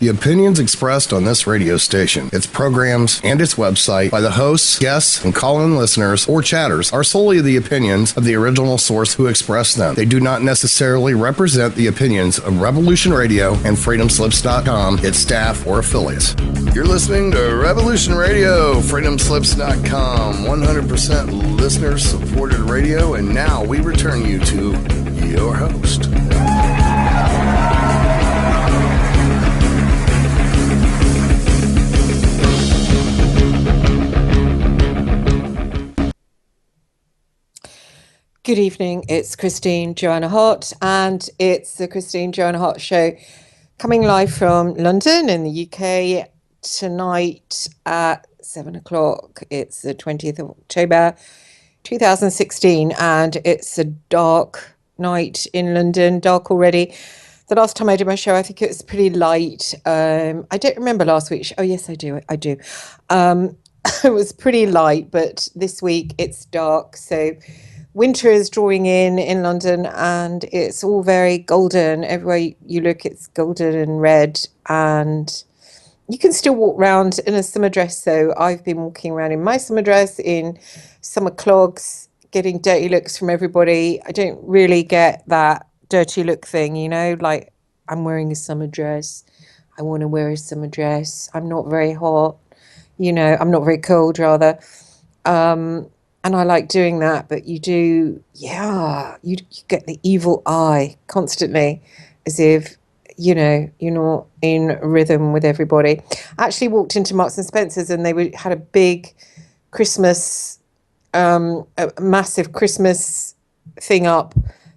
The opinions expressed on this radio station, its programs, and its website by the hosts, guests, and call-in listeners or chatters are solely the opinions of the original source who expressed them. They do not necessarily represent the opinions of Revolution Radio and FreedomSlips.com, its staff, or affiliates. You're listening to Revolution Radio, FreedomSlips.com, 100% listener-supported radio, and now we return you to your host. Good evening, it's Christine Joanna Hart, and it's the Christine Joanna Hart Show coming live from London in the UK tonight at 7 o'clock. It's the 20th of October 2016, and it's a dark night in London, dark already. The last time I did my show, I think it was pretty light. I don't remember last week. Oh, yes, I do. It was pretty light, but this week it's dark, so winter is drawing in London, and it's all very golden. Everywhere you look, it's golden and red, and you can still walk around in a summer dress. So I've been walking around in my summer dress, in summer clogs, getting dirty looks from everybody. I don't really get that dirty look thing, you know, like I'm wearing a summer dress. I want to wear a summer dress. I'm not very hot, you know, I'm not very cold rather. And I like doing that, but you do, you get the evil eye constantly, as if, you know, you're not in rhythm with everybody. I actually walked into Marks and Spencer's, and they had a big Christmas, a massive Christmas thing up.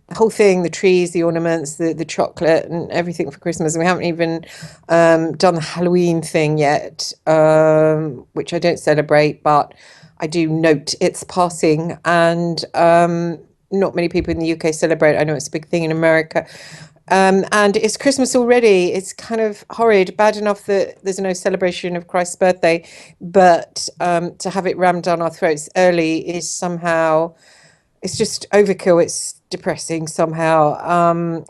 The whole thing, the trees, the ornaments, the chocolate, and everything for Christmas. And we haven't even done the Halloween thing yet, which I don't celebrate, but I do note its passing, and not many people in the UK celebrate. I know it's a big thing in America. And it's Christmas already. It's kind of horrid, bad enough that there's no celebration of Christ's birthday, but to have it rammed down our throats early is somehow, it's just overkill. It's depressing somehow.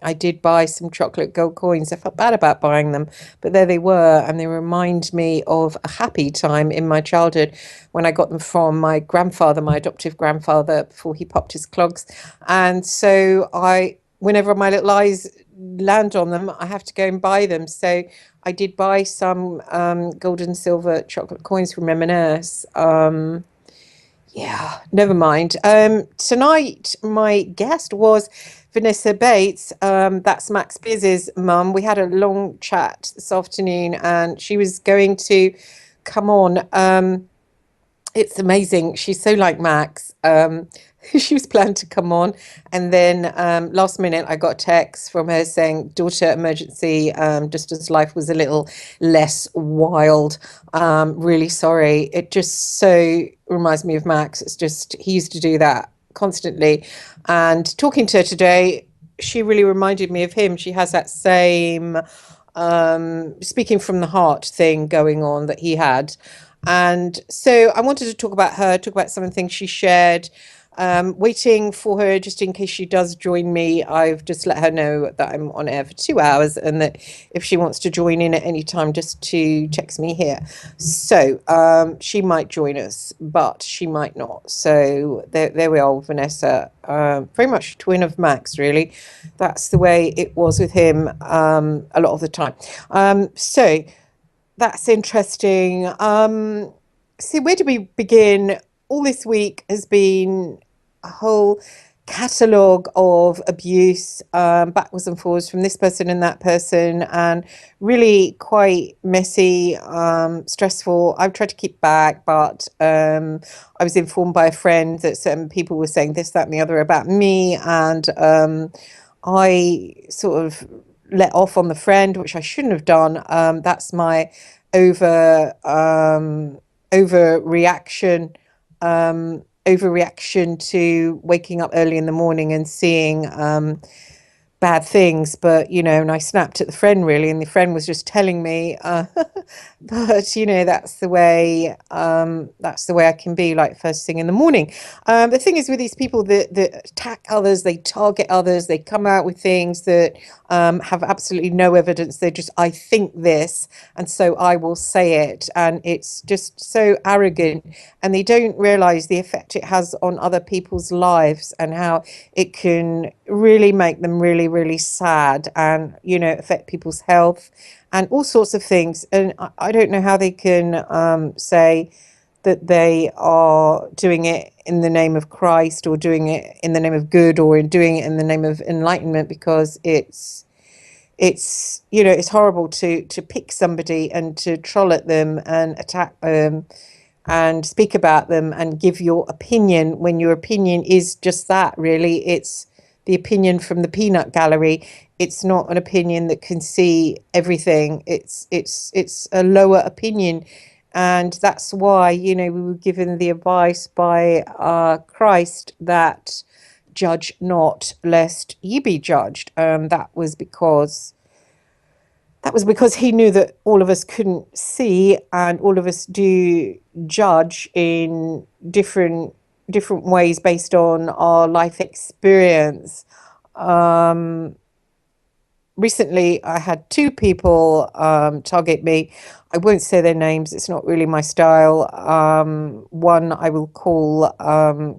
I did buy some chocolate gold coins. I felt bad about buying them, but there they were, and they remind me of a happy time in my childhood when I got them from my grandfather, my adoptive grandfather, before he popped his clogs. And so whenever my little eyes land on them, I have to go and buy them. So I did buy some gold and silver chocolate coins from M&S. Yeah, never mind. Tonight, my guest was Vanessa Bates. That's Max Spiers' mum. We had a long chat this afternoon, and she was going to come on. It's amazing. She's so like Max. She was planned to come on, and then last minute I got a text from her saying, daughter emergency, just as life was a little less wild. Really sorry. It just so reminds me of Max. It's just, he used to do that constantly. And talking to her today, she really reminded me of him. She has that same speaking from the heart thing going on that he had. And so I wanted to talk about her, talk about some of the things she shared. Waiting for her, just in case she does join me. I've just let her know that I'm on air for 2 hours, and that if she wants to join in at any time, just to text me here. So she might join us, but she might not. So there we are with Vanessa. Very much twin of Max, really. That's the way it was with him a lot of the time. So that's interesting. See, where do we begin? All this week has been a whole catalogue of abuse, backwards and forwards from this person and that person, and really quite messy, stressful. I've tried to keep back, but I was informed by a friend that certain people were saying this, that, and the other about me, and I sort of let off on the friend, which I shouldn't have done. That's my overreaction to waking up early in the morning and seeing bad things. But, you know, and I snapped at the friend really, and the friend was just telling me But that's the way I can be, like first thing in the morning. The thing is with these people that attack others, they target others, they come out with things that have absolutely no evidence. They're just, I think this, and so I will say it. And it's just so arrogant. And they don't realize the effect it has on other people's lives and how it can really make them really, really sad and, affect people's health and all sorts of things. And I don't know how they can say that they are doing it in the name of Christ or doing it in the name of good or in doing it in the name of enlightenment, because it's horrible to pick somebody and to troll at them and attack them and speak about them and give your opinion when your opinion is just that, really. It's the opinion from the peanut gallery. It's not an opinion that can see everything. It's a lower opinion. And that's why, we were given the advice by Christ that judge not lest ye be judged. That was because he knew that all of us couldn't see, and all of us do judge in different ways based on our life experience. Recently, I had two people target me. I won't say their names, it's not really my style. One I will call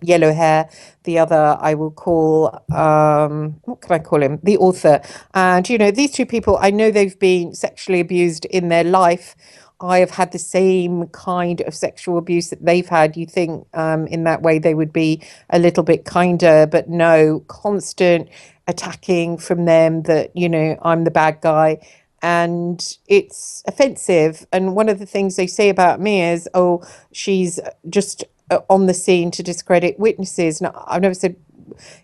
Yellow Hair, the other I will call, what can I call him? The author. And, these two people, I know they've been sexually abused in their life. I have had the same kind of sexual abuse that they've had. You think in that way they would be a little bit kinder, but no, constant attacking from them that, I'm the bad guy. And it's offensive. And one of the things they say about me is, oh, she's just on the scene to discredit witnesses. Now, I've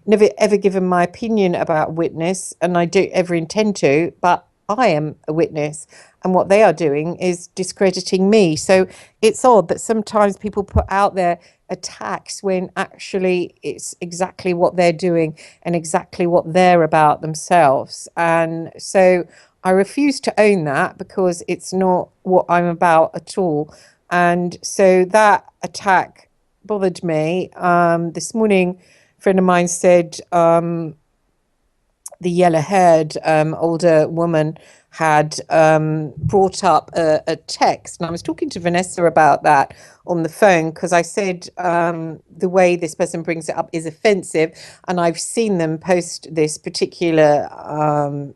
never ever given my opinion about witness, and I don't ever intend to, but I am a witness. And what they are doing is discrediting me. So it's odd that sometimes people put out their attacks when actually it's exactly what they're doing and exactly what they're about themselves. And so I refuse to own that because it's not what I'm about at all. And so that attack bothered me. This morning, a friend of mine said, the yellow-haired older woman had brought up a text, and I was talking to Vanessa about that on the phone because I said the way this person brings it up is offensive, and I've seen them post this particular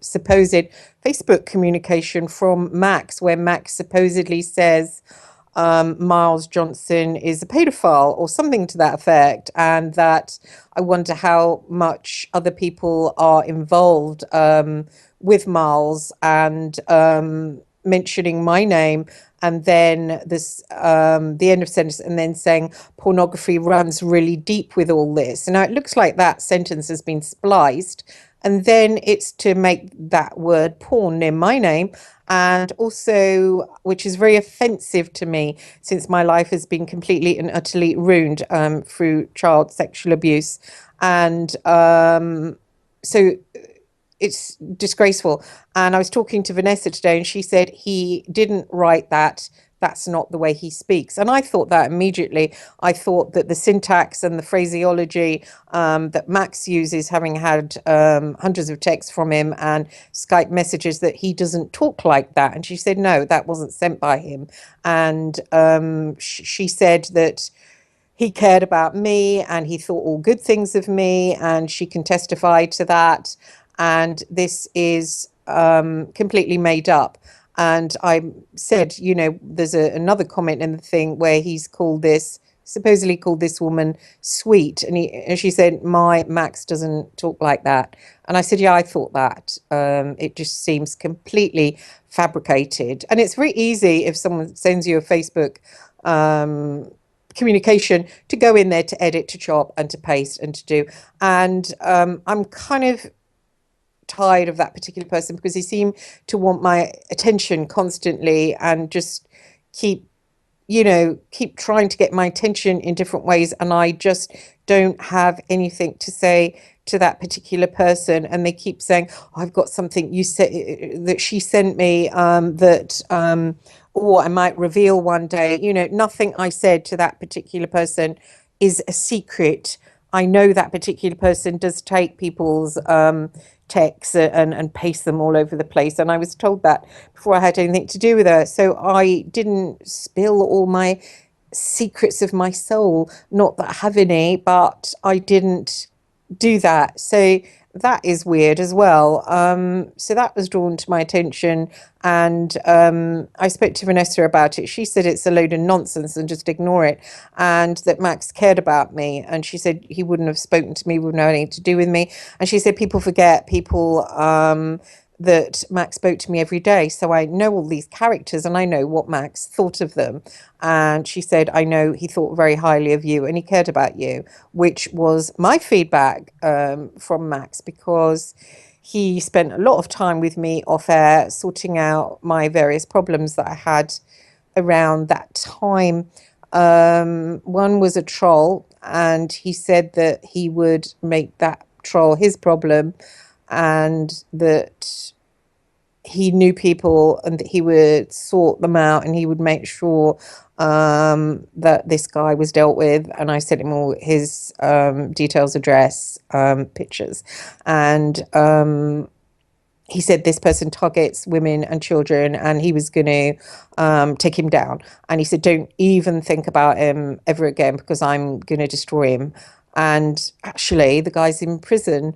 supposed Facebook communication from Max, where Max supposedly says Miles Johnson is a paedophile or something to that effect, and that I wonder how much other people are involved with Miles, and mentioning my name, and then this the end of sentence, and then saying pornography runs really deep with all this. And now it looks like that sentence has been spliced, and then it's to make that word porn near my name. And also, which is very offensive to me, since my life has been completely and utterly ruined through child sexual abuse. And so it's disgraceful. And I was talking to Vanessa today, and she said he didn't write that. That's not the way he speaks. And I thought that immediately. I thought that the syntax and the phraseology that Max uses, having had hundreds of texts from him and Skype messages, that he doesn't talk like that. And she said, no, that wasn't sent by him. And she said that he cared about me and he thought all good things of me, and she can testify to that. And this is completely made up. And I said, there's another comment in the thing where he's supposedly called this woman sweet. And she said, my Max doesn't talk like that. And I said, yeah, I thought that. It just seems completely fabricated. And it's very easy if someone sends you a Facebook communication to go in there to edit, to chop and to paste and to do. And I'm kind of tired of that particular person because he seemed to want my attention constantly and just keep trying to get my attention in different ways, and I just don't have anything to say to that particular person, and they keep saying, oh, I've got something you said that she sent me, or I might reveal one day. Nothing I said to that particular person is a secret. I know that particular person does take people's texts and paste them all over the place. And I was told that before I had anything to do with her. So I didn't spill all my secrets of my soul. Not that I have any, but I didn't do that. So that is weird as well. So that was drawn to my attention, and I spoke to Vanessa about it. She said it's a load of nonsense and just ignore it, and that Max cared about me, and she said he wouldn't have spoken to me, wouldn't have anything to do with me. And she said people forget people that Max spoke to me every day. So I know all these characters and I know what Max thought of them. And she said, I know he thought very highly of you and he cared about you, which was my feedback from Max, because he spent a lot of time with me off air sorting out my various problems that I had around that time. One was a troll, and he said that he would make that troll his problem, and that he knew people and that he would sort them out and he would make sure that this guy was dealt with. And I sent him all his details, address, pictures. And he said this person targets women and children and he was going to take him down. And he said, don't even think about him ever again because I'm going to destroy him. And actually, the guy's in prison.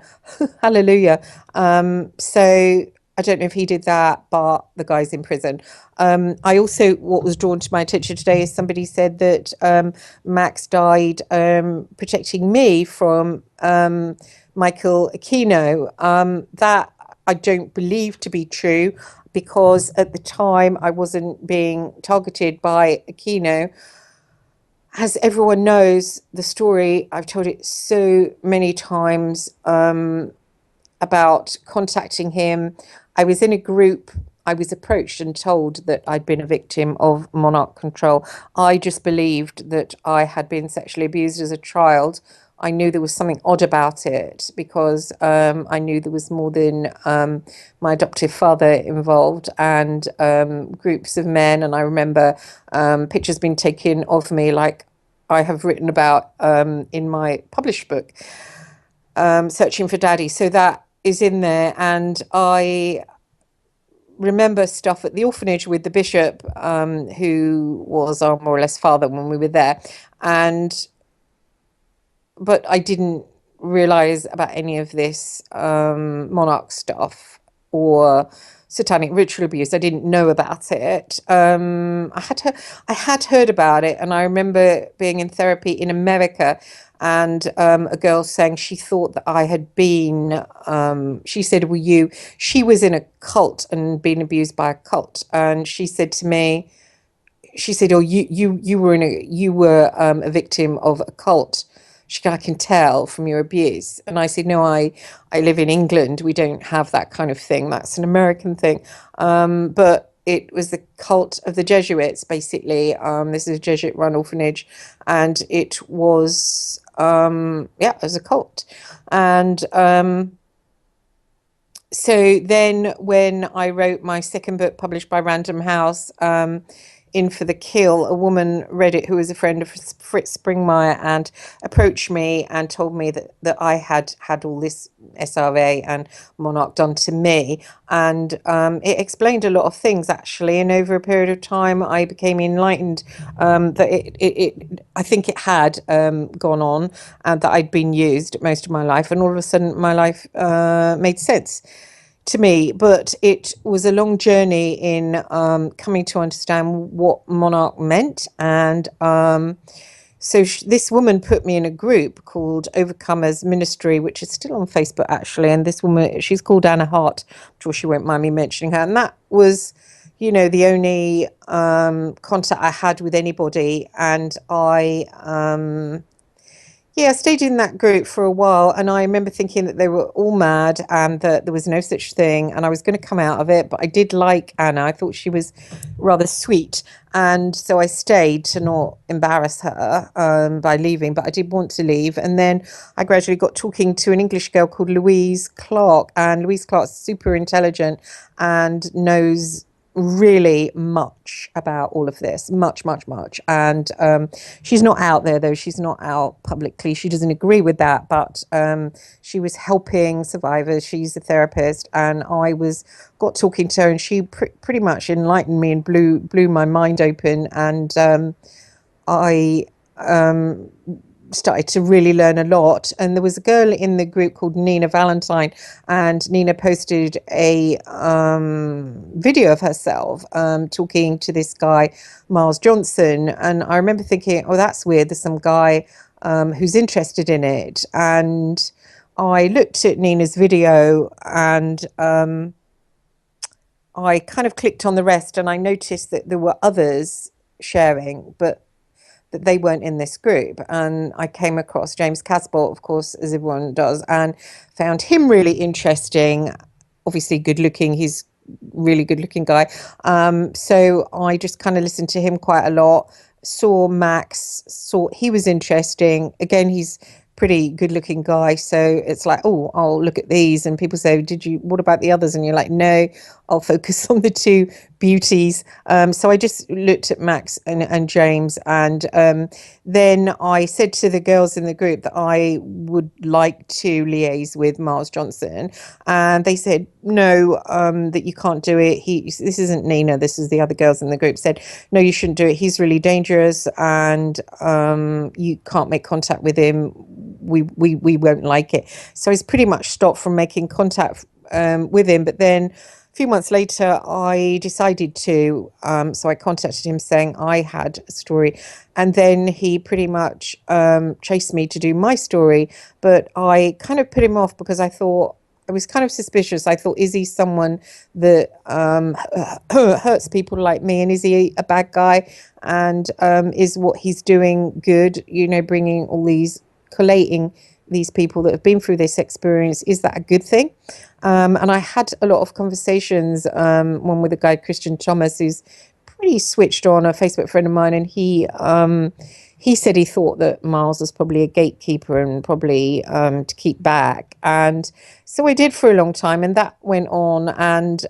Hallelujah. So I don't know if he did that, but the guy's in prison. I also, what was drawn to my attention today is somebody said that Max died protecting me from Michael Aquino. That I don't believe to be true, because at the time I wasn't being targeted by Aquino. As everyone knows the story, I've told it so many times, about contacting him. I was in a group. I was approached and told that I'd been a victim of monarch control. I just believed that I had been sexually abused as a child. I knew there was something odd about it because I knew there was more than my adoptive father involved, and groups of men. And I remember pictures being taken of me, like I have written about in my published book, Searching for Daddy. So that is in there. And I remember stuff at the orphanage with the bishop, who was our more or less father when we were there. But I didn't realize about any of this monarch stuff or satanic ritual abuse. I didn't know about it. I had heard about it, and I remember being in therapy in America, and a girl saying she thought that I had been. She said, "Were you?" She was in a cult and being abused by a cult, and she said to me, she said, "Oh, you were a victim of a cult." She said, "I can tell from your abuse." And I said, "No, I live in England. We don't have that kind of thing. That's an American thing." But it was the cult of the Jesuits, basically. This is a Jesuit-run orphanage, and it was, it was a cult. And so then when I wrote my second book, published by Random House, In for the Kill, a woman read it who was a friend of Fritz Springmeier and approached me and told me that I had all this SRA and Monarch done to me. And it explained a lot of things, actually. And over a period of time, I became enlightened that I think it had gone on, and that I'd been used most of my life. And all of a sudden, my life made sense to me. But it was a long journey in coming to understand what monarch meant. And so this woman put me in a group called Overcomers Ministry, which is still on Facebook, actually. And this woman, she's called Anna Hart. I'm sure she won't mind me mentioning her. And that was, the only contact I had with anybody. And I Yeah, I stayed in that group for a while, and I remember thinking that they were all mad and that there was no such thing, and I was going to come out of it. But I did like Anna. I thought she was rather sweet, and so I stayed to not embarrass her by leaving. But I did want to leave, and then I gradually got talking to an English girl called Louise Clark, and Louise Clark's super intelligent and knows really much about all of this, much, and she's not out there though. She's not out publicly. She doesn't agree with that, but she was helping survivors. She's a therapist, and I was got talking to her, and she pretty much enlightened me and blew my mind open, and I started to really learn a lot. And there was a girl in the group called Nina Valentine, and Nina posted a video of herself talking to this guy, Miles Johnson. And I remember thinking, oh, that's weird. There's some guy who's interested in it. And I looked at Nina's video, and I kind of clicked on the rest, and I noticed that there were others sharing, but that they weren't in this group. And I came across James Casport, of course, as everyone does, and found him really interesting. Obviously, good looking. He's really good looking guy. So I just kind of listened to him quite a lot. Saw Max, saw he was interesting. Again, he's pretty good looking guy. So it's like, oh, I'll look at these. And people say, what about the others? And you're like, no, I'll focus on the two beauties. So I just looked at Max and James. And then I said to the girls in the group that I would like to liaise with Miles Johnson. And they said, no, that you can't do it. This isn't Nina. This is the other girls in the group said, no, you shouldn't do it. He's really dangerous, and you can't make contact with him. We won't like it. So he's pretty much stopped from making contact with him. But then a few months later, I decided to. So I contacted him saying I had a story. And then he pretty much chased me to do my story. But I kind of put him off because I thought, I was kind of suspicious. I thought, is he someone that hurts people like me? And is he a bad guy? And is what he's doing good? Bringing all these, collating these people that have been through this experience, is that a good thing? And I had a lot of conversations, one with a guy, Christian Thomas, who's pretty switched on, a Facebook friend of mine, and he said he thought that Miles was probably a gatekeeper and probably to keep back. And so I did for a long time, and that went on. And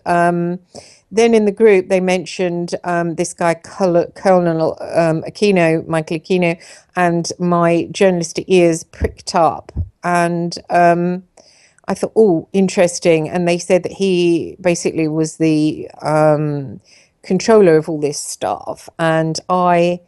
then in the group, they mentioned this guy, Colonel Aquino, Michael Aquino, and my journalistic ears pricked up. And I thought, oh, interesting. And they said that he basically was the controller of all this stuff. And I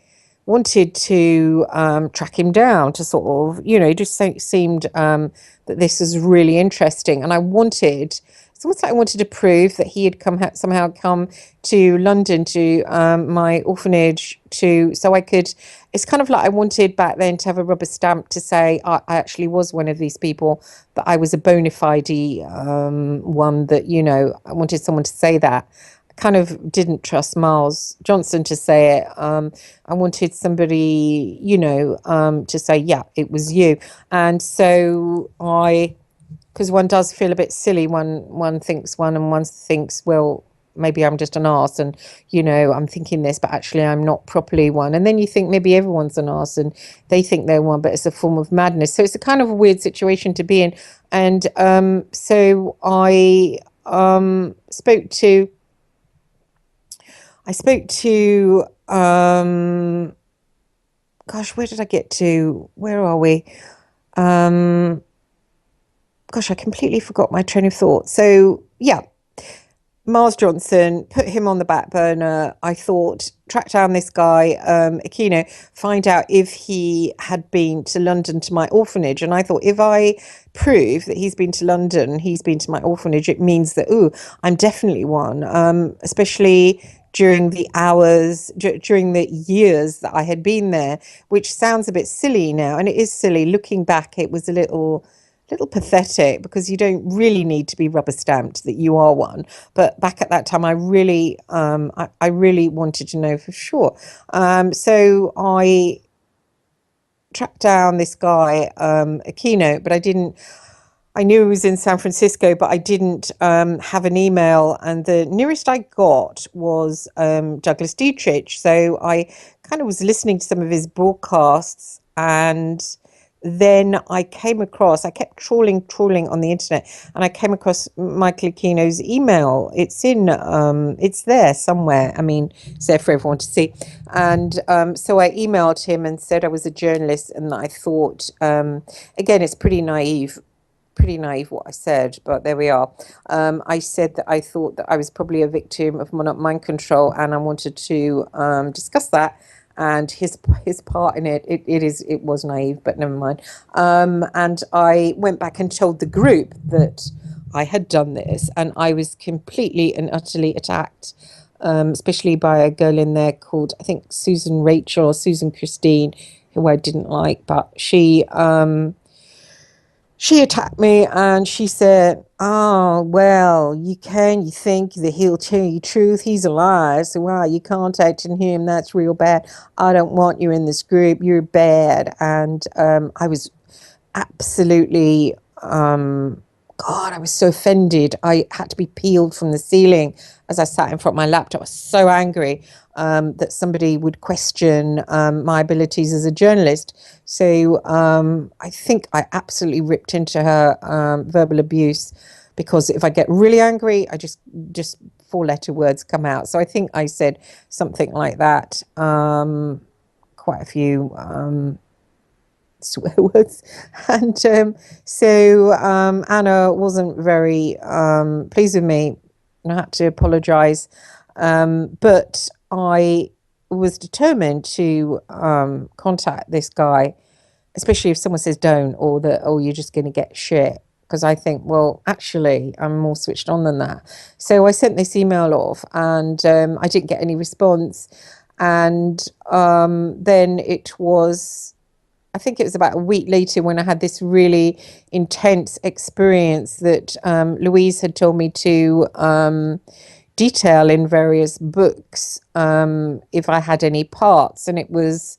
wanted to track him down to sort of, just seemed that this was really interesting. And it's almost like I wanted to prove that he had somehow come to London to my orphanage so I could, it's kind of like I wanted back then to have a rubber stamp to say I actually was one of these people, that I was a bona fide one, that, I wanted someone to say that. Kind of didn't trust Miles Johnson to say it. I wanted somebody, to say, yeah, it was you. And so because one does feel a bit silly. One thinks and one thinks, well, maybe I'm just an arse, and I'm thinking this, but actually I'm not properly one. And then you think maybe everyone's an arse and they think they're one, but it's a form of madness. So it's a kind of a weird situation to be in. And so I spoke to gosh, where did I get to? Where are we? Gosh, I completely forgot my train of thought. So yeah, Miles Johnson, put him on the back burner. I thought, track down this guy, Aquino, find out if he had been to London to my orphanage. And I thought, if I prove that he's been to London, he's been to my orphanage, it means that, I'm definitely one, especially during the years that I had been there, which sounds a bit silly now. And it is silly. Looking back, it was a little pathetic, because you don't really need to be rubber stamped that you are one. But back at that time, I really wanted to know for sure. So I tracked down this guy, Aquino, but I knew he was in San Francisco, but I didn't have an email. And the nearest I got was Douglas Dietrich. So I kind of was listening to some of his broadcasts, and then I kept trawling on the internet, and I came across Michael Aquino's email. It's there somewhere. I mean, it's there for everyone to see. And so I emailed him and said I was a journalist, and that I thought, again, it's pretty naive what I said, but there we are. I said that I thought that I was probably a victim of mind control, and I wanted to discuss that and his part in it. It was naive, but never mind. And I went back and told the group that I had done this, and I was completely and utterly attacked, especially by a girl in there called, I think, Susan Rachel or Susan Christine, who I didn't like, but she attacked me, and she said, "Oh, well, you think that he'll tell you the truth? He's a liar. So why are you contacting him? That's real bad. I don't want you in this group. You're bad." And I was absolutely, God, I was so offended. I had to be peeled from the ceiling as I sat in front of my laptop. I was so angry that somebody would question my abilities as a journalist. So I think I absolutely ripped into her verbal abuse, because if I get really angry, I just 4-letter words come out. So I think I said something like that. Quite a few swear words, and so Anna wasn't very pleased with me, and I had to apologize, but I was determined to contact this guy, especially if someone says don't, or that, oh, you're just going to get shit, because I think, well, actually, I'm more switched on than that. So I sent this email off, and I didn't get any response, and then I think it was about a week later when I had this really intense experience that Louise had told me to detail in various books if I had any parts. And it was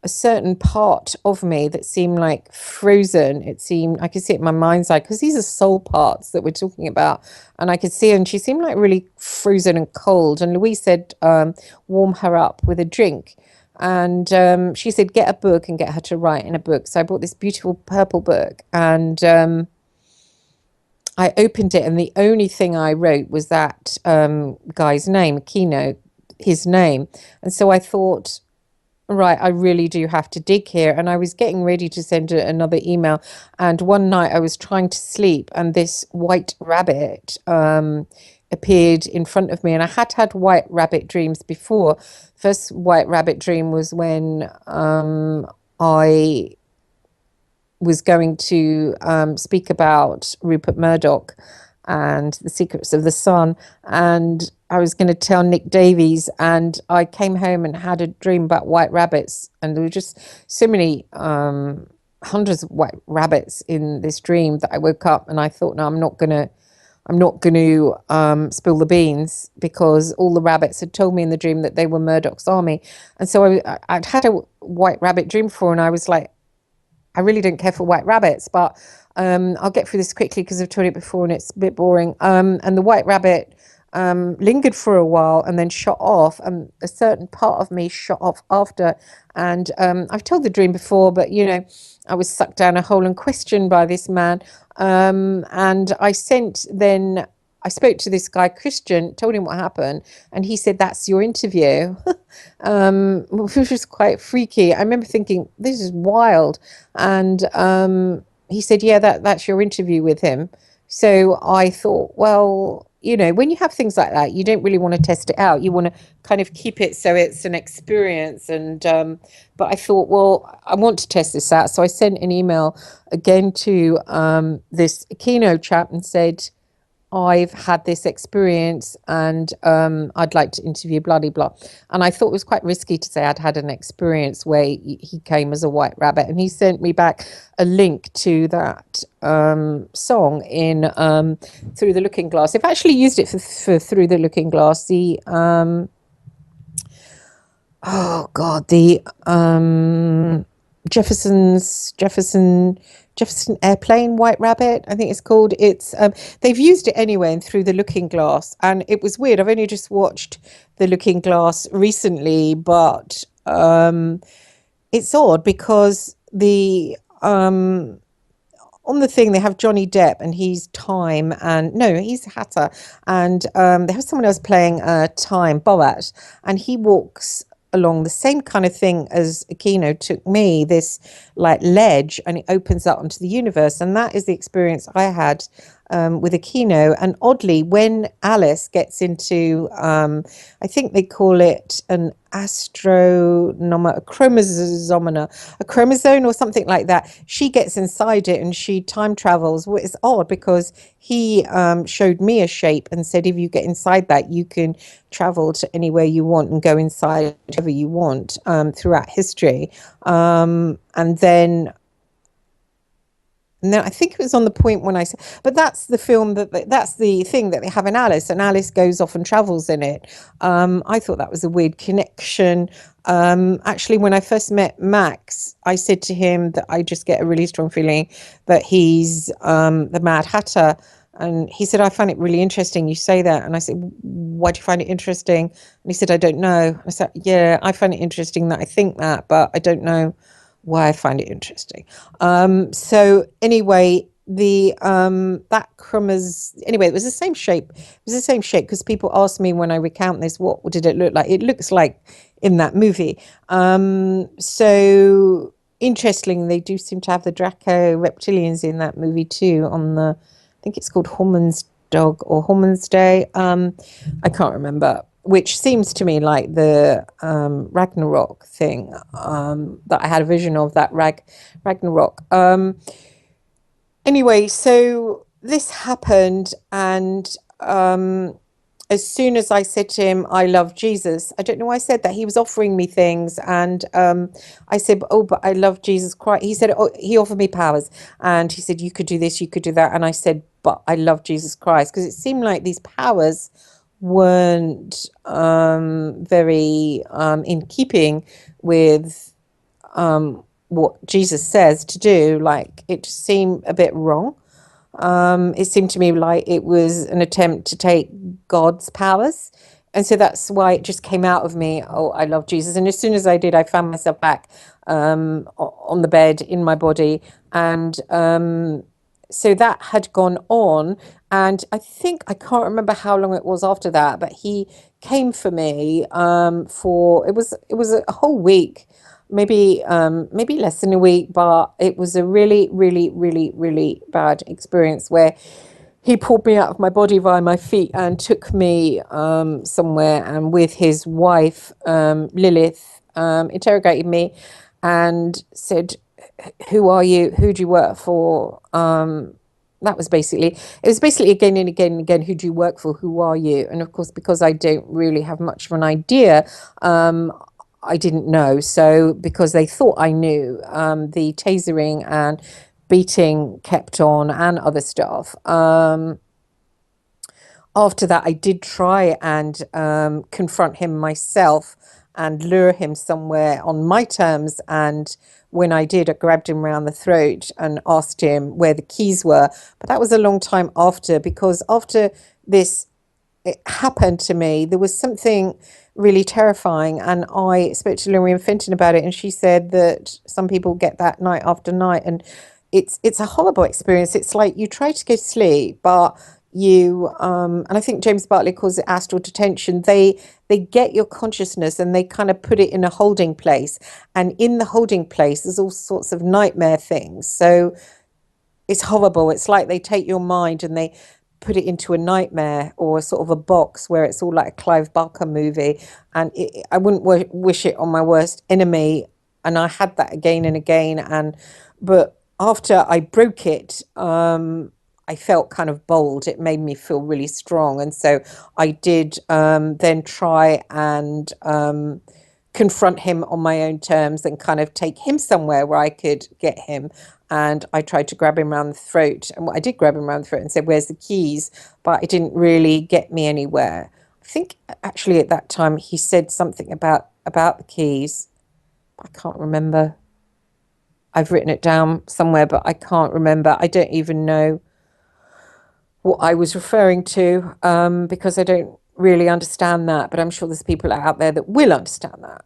a certain part of me that seemed like frozen. It seemed, I could see it in my mind's eye, because these are soul parts that we're talking about. And I could see her, and she seemed like really frozen and cold. And Louise said, warm her up with a drink. And she said, get a book and get her to write in a book. So I bought this beautiful purple book, and I opened it, and the only thing I wrote was that guy's name, Aquino, his name. And so I thought, right, I really do have to dig here. And I was getting ready to send another email. And one night I was trying to sleep, and this white rabbit appeared in front of me. And I had white rabbit dreams before. First white rabbit dream was when I was going to speak about Rupert Murdoch and the secrets of the sun, and I was going to tell Nick Davies, and I came home and had a dream about white rabbits, and there were just so many hundreds of white rabbits in this dream that I woke up and I thought, no, I'm not going to spill the beans, because all the rabbits had told me in the dream that they were Murdoch's army. And so I'd had a white rabbit dream before, and I was like, I really don't care for white rabbits, but I'll get through this quickly because I've told it before and it's a bit boring. And the white rabbit lingered for a while and then shot off, and a certain part of me shot off after. And I've told the dream before, but I was sucked down a hole and questioned by this man. And I spoke to this guy, Christian, told him what happened, and he said, that's your interview, which was quite freaky. I remember thinking, this is wild. And he said, yeah, that's your interview with him. So I thought, well, when you have things like that, you don't really want to test it out. You want to kind of keep it so it's an experience. And but I thought, well, I want to test this out. So I sent an email again to this Aquino chap and said, I've had this experience, and I'd like to interview blah, blah, blah. And I thought it was quite risky to say I'd had an experience where he came as a white rabbit. And he sent me back a link to that song in Through the Looking Glass. I've actually used it for Through the Looking Glass. The, Jefferson Airplane White Rabbit, I think it's called. It's they've used it anyway and through The Looking Glass, and it was weird. I've only just watched The Looking Glass recently, but it's odd because the on the thing they have Johnny Depp and he's Time, and no, he's Hatter, and they have someone else playing Time, Boat, and he walks along the same kind of thing as Aquino took me, this like ledge, and it opens up onto the universe, and that is the experience I had with Aquino. And oddly, when Alice gets into, I think they call it an a chromosome or something like that. She gets inside it and she time travels. Well, it's odd because he showed me a shape and said, if you get inside that, you can travel to anywhere you want and go inside whatever you want throughout history. And then I think it was on the point when I said, but that's the film that's the thing that they have in Alice, and Alice goes off and travels in it. I thought that was a weird connection. Actually, when I first met Max, I said to him that I just get a really strong feeling that he's the Mad Hatter. And he said, I find it really interesting you say that. And I said, why do you find it interesting? And he said, I don't know. I said, yeah, I find it interesting that I think that, but I don't know why I find it interesting. So anyway, the that crummer's anyway, it was the same shape. It was the same shape because people ask me when I recount this, what did it look like? It looks like in that movie. So interestingly, they do seem to have the Draco reptilians in that movie too. On the, I think it's called Hormon's Dog or Hormon's Day. I can't remember. Which seems to me like the Ragnarok thing that I had a vision of, that Ragnarok. Anyway, so this happened, and as soon as I said to him, I love Jesus, I don't know why I said that. He was offering me things, and I said, oh, but I love Jesus Christ. He said, oh, he offered me powers, and he said, you could do this, you could do that. And I said, but I love Jesus Christ, because it seemed like these powers weren't very in keeping with what Jesus says to do. Like, it just seemed a bit wrong. It seemed to me like it was an attempt to take God's powers. And so that's why it just came out of me, oh, I love Jesus. And as soon as I did, I found myself back on the bed in my body. And so that had gone on, and I think I can't remember how long it was after that, but he came for me for it was a whole week, maybe less than a week, but it was a really really really really bad experience where he pulled me out of my body via my feet and took me somewhere, and with his wife Lilith interrogated me and said, who are you? Who do you work for? That was basically, it was basically again and again and again, who do you work for? Who are you? And of course, because I don't really have much of an idea, I didn't know. So because they thought I knew, the tasering and beating kept on and other stuff. After that, I did try and confront him myself and lure him somewhere on my terms. And when I did, I grabbed him around the throat and asked him where the keys were. But that was a long time after, because after this it happened to me, there was something really terrifying. And I spoke to Lorraine Fenton about it, and she said that some people get that night after night. And it's a horrible experience. It's like you try to go to sleep, but you and I think James Bartley calls it astral detention. They get your consciousness and they kind of put it in a holding place, and in the holding place there's all sorts of nightmare things. So it's horrible. It's like they take your mind and they put it into a nightmare or a sort of a box where it's all like a Clive Barker movie, and I wouldn't wish it on my worst enemy. And I had that again and again, and but after I broke it, I felt kind of bold. It made me feel really strong. And so I did then try and confront him on my own terms and kind of take him somewhere where I could get him. And I tried to grab him around the throat. And I did grab him around the throat and said, where's the keys? But it didn't really get me anywhere. I think actually at that time he said something about the keys. I can't remember. I've written it down somewhere, but I can't remember. I don't even know what I was referring to, because I don't really understand that, but I'm sure there's people out there that will understand that.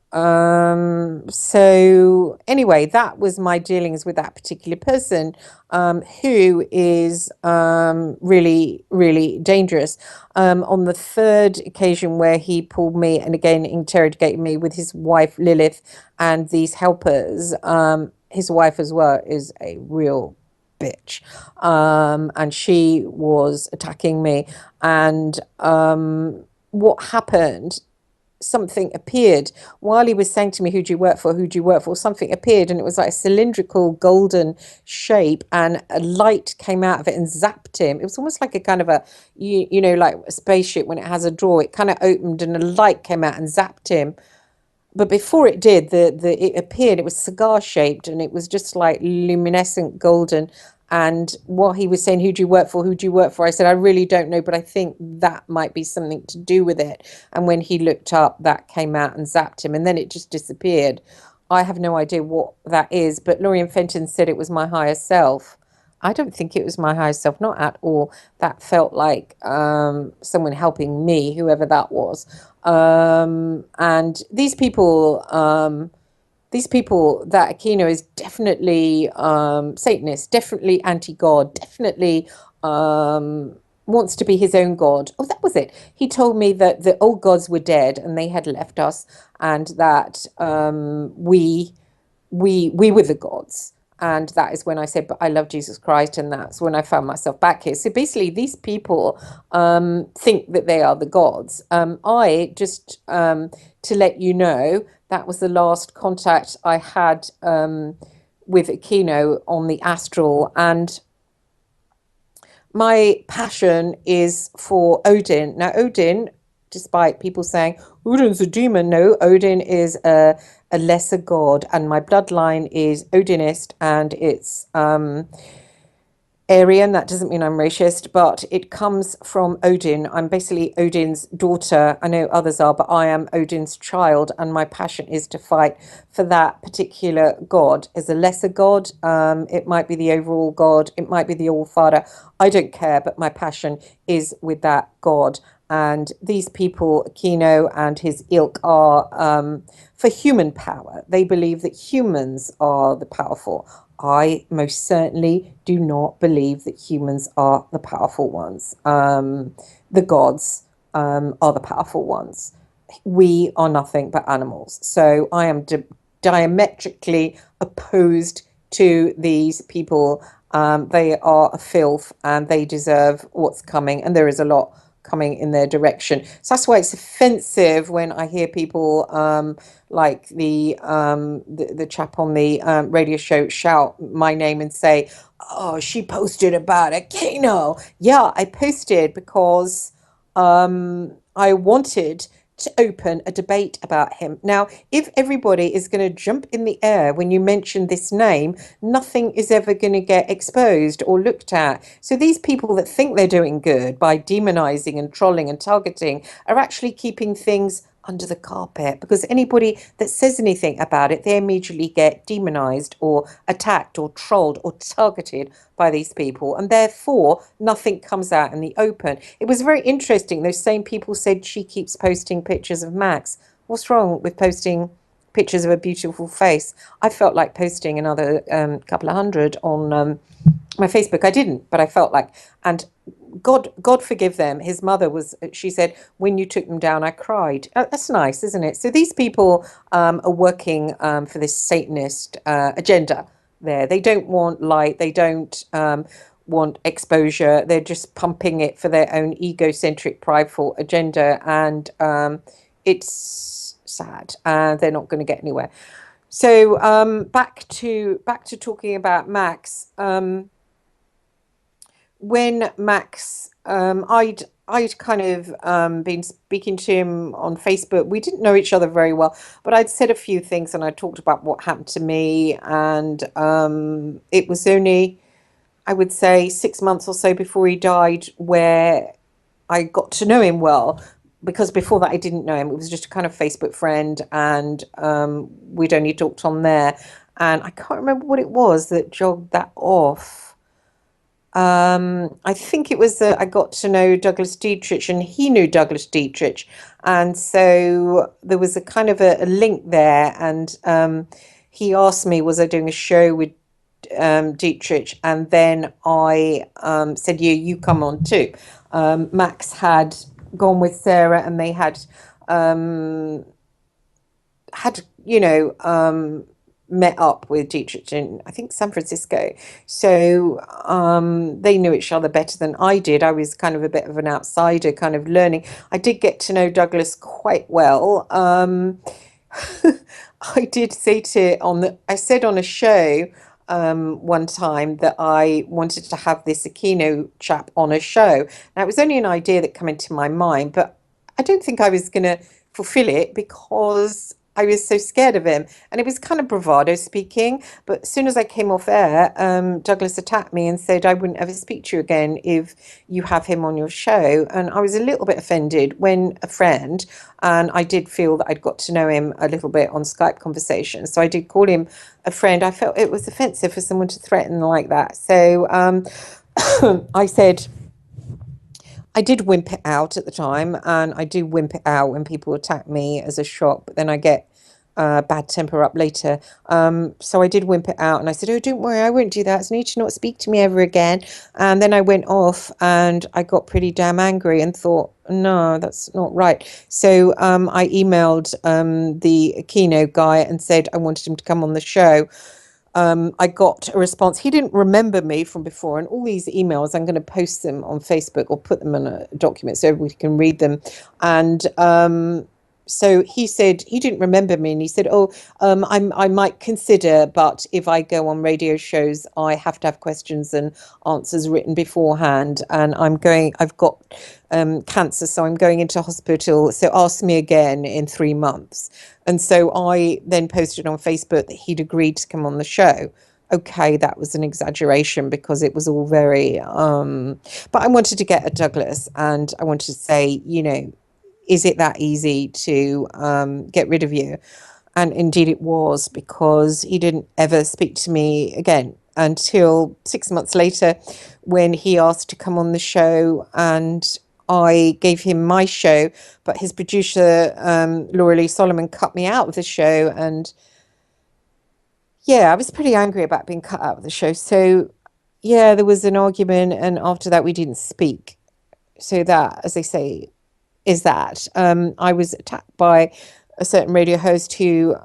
So anyway, that was my dealings with that particular person, who is really, really dangerous. On the third occasion where he pulled me and again interrogated me with his wife Lilith and these helpers, his wife as well is a real bitch, and she was attacking me, and what happened, something appeared while he was saying to me, who do you work for, who do you work for, something appeared, and it was like a cylindrical golden shape, and a light came out of it and zapped him. It was almost like a kind of a, you know, like a spaceship when it has a door, it kind of opened and a light came out and zapped him. But before it did, it appeared, it was cigar shaped, and it was just like luminescent golden. And while he was saying, who do you work for? Who do you work for? I said, I really don't know, but I think that might be something to do with it. And when he looked up, that came out and zapped him, and then it just disappeared. I have no idea what that is, but Lorien Fenton said it was my higher self. I don't think it was my higher self, not at all. That felt like someone helping me, whoever that was. And these people that Aquino is definitely Satanist, definitely anti-God, definitely wants to be his own God. Oh, that was it. He told me that the old gods were dead and they had left us, and that we were the gods. And that is when I said, but I love Jesus Christ. And that's when I found myself back here. So basically, these people think that they are the gods. I just, to let you know, that was the last contact I had with Aquino on the astral. And my passion is for Odin. Now, Odin, despite people saying Odin's a demon, no, Odin is a lesser god, and my bloodline is Odinist, and it's Aryan. That doesn't mean I'm racist, but it comes from Odin. I'm basically Odin's daughter. I know others are, but I am Odin's child, and my passion is to fight for that particular god. As a lesser god, it might be the overall god, it might be the All-Father. I don't care, but my passion is with that god. And these people, Aquino and his ilk, are for human power. They believe that humans are the powerful. I most certainly do not believe that humans are the powerful ones. The gods are the powerful ones. We are nothing but animals. So I am diametrically opposed to these people. They are a filth and they deserve what's coming. And there is a lot coming in their direction. So that's why it's offensive when I hear people like the chap on the radio show shout my name and say, oh, she posted about Aquino. Yeah, I posted because I wanted to open a debate about him. Now, if everybody is going to jump in the air when you mention this name, nothing is ever going to get exposed or looked at. So these people that think they're doing good by demonizing and trolling and targeting are actually keeping things under the carpet, because anybody that says anything about it, they immediately get demonized or attacked or trolled or targeted by these people, and therefore nothing comes out in the open. It was very interesting. Those same people said she keeps posting pictures of Max. What's wrong with posting pictures of a beautiful face? I felt like posting another couple of hundred on my Facebook. I didn't, but I felt like, and God forgive them. His mother was, she said, when you took them down, I cried. That's nice, isn't it? So these people are working for this Satanist agenda there. They don't want light. They don't want exposure. They're just pumping it for their own egocentric, prideful agenda. And it's sad. They're not going to get anywhere. So back to talking about Max. When Max, I'd kind of been speaking to him on Facebook. We didn't know each other very well, but I'd said a few things and I talked about what happened to me. And it was only, I would say, 6 months or so before he died where I got to know him well. Because before that, I didn't know him. It was just a kind of Facebook friend, and we'd only talked on there. and I can't remember what it was that jogged that off. I think it was that I got to know Douglas Dietrich and he knew Douglas Dietrich. And so there was a kind of a link there. And he asked me, was I doing a show with Dietrich? And then I said, yeah, you come on too. Max had gone with Sarah and they had met up with Dietrich in, I think, San Francisco. So they knew each other better than I did. I was kind of a bit of an outsider, kind of learning. I did get to know Douglas quite well. I did say I said on a show one time that I wanted to have this Aquino chap on a show. Now, it was only an idea that came into my mind, but I don't think I was going to fulfill it because I was so scared of him. And it was kind of bravado speaking. But as soon as I came off air, Douglas attacked me and said I wouldn't ever speak to you again if you have him on your show. And I was a little bit offended when a friend, and I did feel that I'd got to know him a little bit on Skype conversations. So I did call him a friend. I felt it was offensive for someone to threaten like that. So I said, I did wimp it out at the time, and I do wimp it out when people attack me as a shock, but then I get bad temper up later. So I did wimp it out, and I said, oh, don't worry, I won't do that. So you need to not speak to me ever again. And then I went off, and I got pretty damn angry and thought, no, that's not right. So I emailed the Aquino guy and said I wanted him to come on the show. I got a response. He didn't remember me from before, and all these emails, I'm going to post them on Facebook or put them in a document so everybody can read them. And so he said he didn't remember me, and he said, "Oh, I might consider, but if I go on radio shows, I have to have questions and answers written beforehand, and I've got cancer, so I'm going into hospital. So ask me again in 3 months." And so I then posted on Facebook that he'd agreed to come on the show. Okay, that was an exaggeration because it was all very, but I wanted to get at Douglas, and I wanted to say, is it that easy to get rid of you? And indeed it was, because he didn't ever speak to me again until 6 months later when he asked to come on the show, and I gave him my show, but his producer, Laura Lee Solomon, cut me out of the show. And yeah, I was pretty angry about being cut out of the show. So yeah, there was an argument, and after that we didn't speak. So that, as they say, is that. I was attacked by a certain radio host who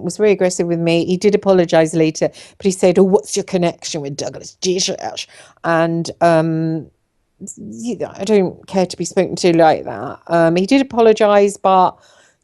was very aggressive with me. He did apologize later, but he said, oh, what's your connection with Douglas Dietrich? And I don't care to be spoken to like that. He did apologize, but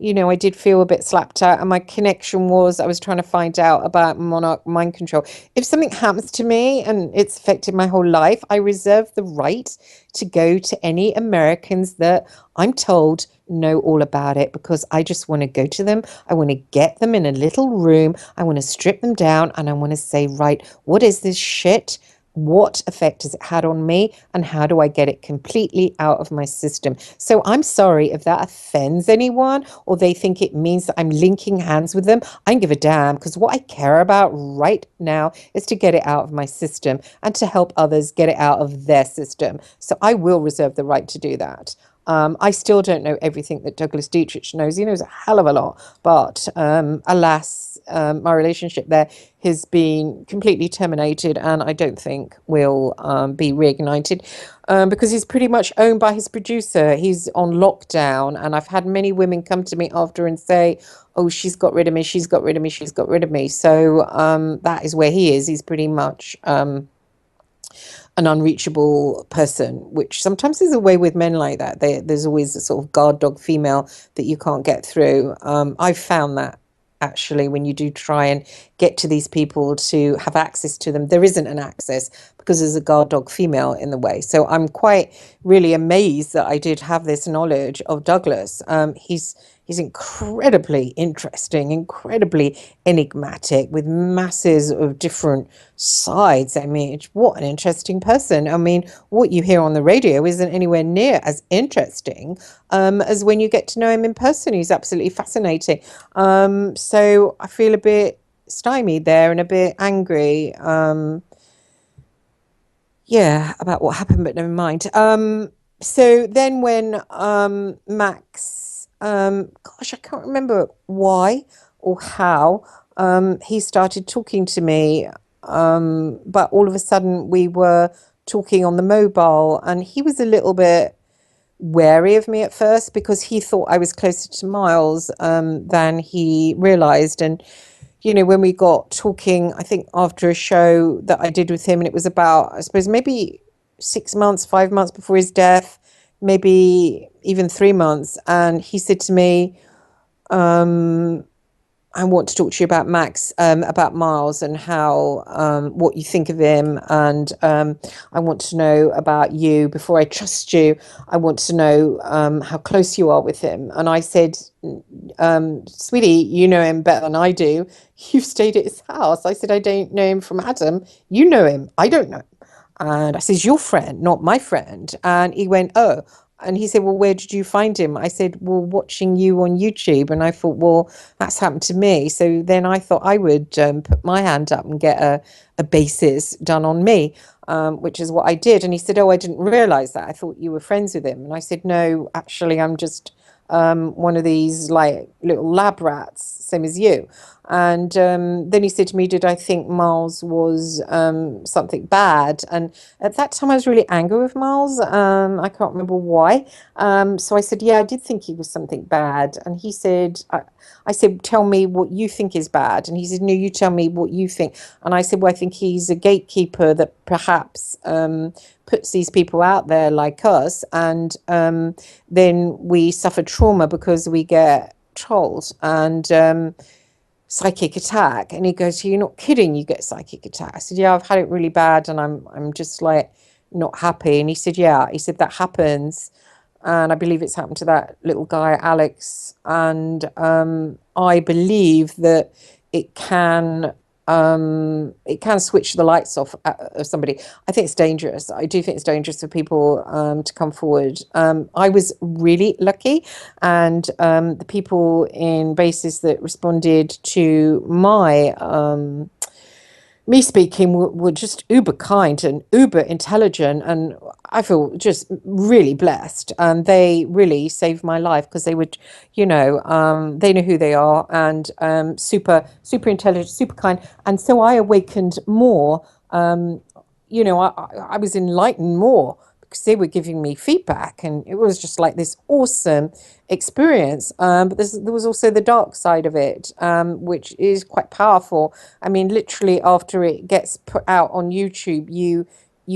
I did feel a bit slapped out, and my connection was I was trying to find out about monarch mind control. If something happens to me and it's affected my whole life, I reserve the right to go to any Americans that I'm told know all about it, because I just want to go to them. I want to get them in a little room. I want to strip them down, and I want to say, right, what is this shit? What effect has it had on me, and how do I get it completely out of my system? So I'm sorry if that offends anyone, or they think it means that I'm linking hands with them. I don't give a damn, because what I care about right now is to get it out of my system and to help others get it out of their system. So I will reserve the right to do that. I still don't know everything that Douglas Dietrich knows. He knows a hell of a lot, but alas, my relationship there has been completely terminated, and I don't think will be reignited because he's pretty much owned by his producer. He's on lockdown, and I've had many women come to me after and say, oh, she's got rid of me, she's got rid of me, she's got rid of me. So that is where he is. He's pretty much an unreachable person, which sometimes is a way with men like that. There's always a sort of guard dog female that you can't get through. I've found that actually when you do try and get to these people to have access to them, there isn't an access because there's a guard dog female in the way. So I'm quite really amazed that I did have this knowledge of Douglas. He's incredibly interesting, incredibly enigmatic, with masses of different sides. I mean, what an interesting person. I mean, what you hear on the radio isn't anywhere near as interesting as when you get to know him in person. He's absolutely fascinating. So I feel a bit stymied there and a bit angry. Yeah, about what happened, but never mind. So then when Max, gosh, I can't remember why or how, he started talking to me. But all of a sudden we were talking on the mobile, and he was a little bit wary of me at first because he thought I was closer to Miles than he realized. And when we got talking, I think after a show that I did with him, and it was about, I suppose, maybe 6 months, 5 months before his death, maybe even 3 months. And he said to me, I want to talk to you about Max, about Miles, and how what you think of him, and I want to know about you. Before I trust you, I want to know how close you are with him. And I said, sweetie, you know him better than I do. You've stayed at his house. I said, I don't know him from Adam. You know him. I don't know him. And I said, your friend, not my friend. And he went, oh. And he said, well, where did you find him? I said, well, watching you on YouTube. And I thought, well, that's happened to me. So then I thought I would put my hand up and get a basis done on me, which is what I did. And he said, oh, I didn't realize that. I thought you were friends with him. And I said, no, actually, I'm just one of these like little lab rats, same as you. And then he said to me, did I think Miles was something bad? And at that time, I was really angry with Miles. I can't remember why. So I said, yeah, I did think he was something bad. And he said, I said, tell me what you think is bad. And he said, no, you tell me what you think. And I said, well, I think he's a gatekeeper that perhaps puts these people out there like us. And then we suffer trauma because we get trolled and psychic attack. And he goes, you're not kidding, you get psychic attack. I said, yeah, I've had it really bad and I'm just like not happy. And he said, yeah, he said that happens. And I believe it's happened to that little guy, Alex. And I believe that it can switch the lights off of somebody. I think it's dangerous. I do think it's dangerous for people to come forward. I was really lucky, and the people in bases that responded to my me speaking were just uber kind and uber intelligent, and I feel just really blessed. And they really saved my life because they would, they know who they are, and super intelligent, super kind. And so I awakened more. I was enlightened more because they were giving me feedback, and it was just like this awesome experience. But there was also the dark side of it, which is quite powerful. I mean, literally after it gets put out on YouTube, you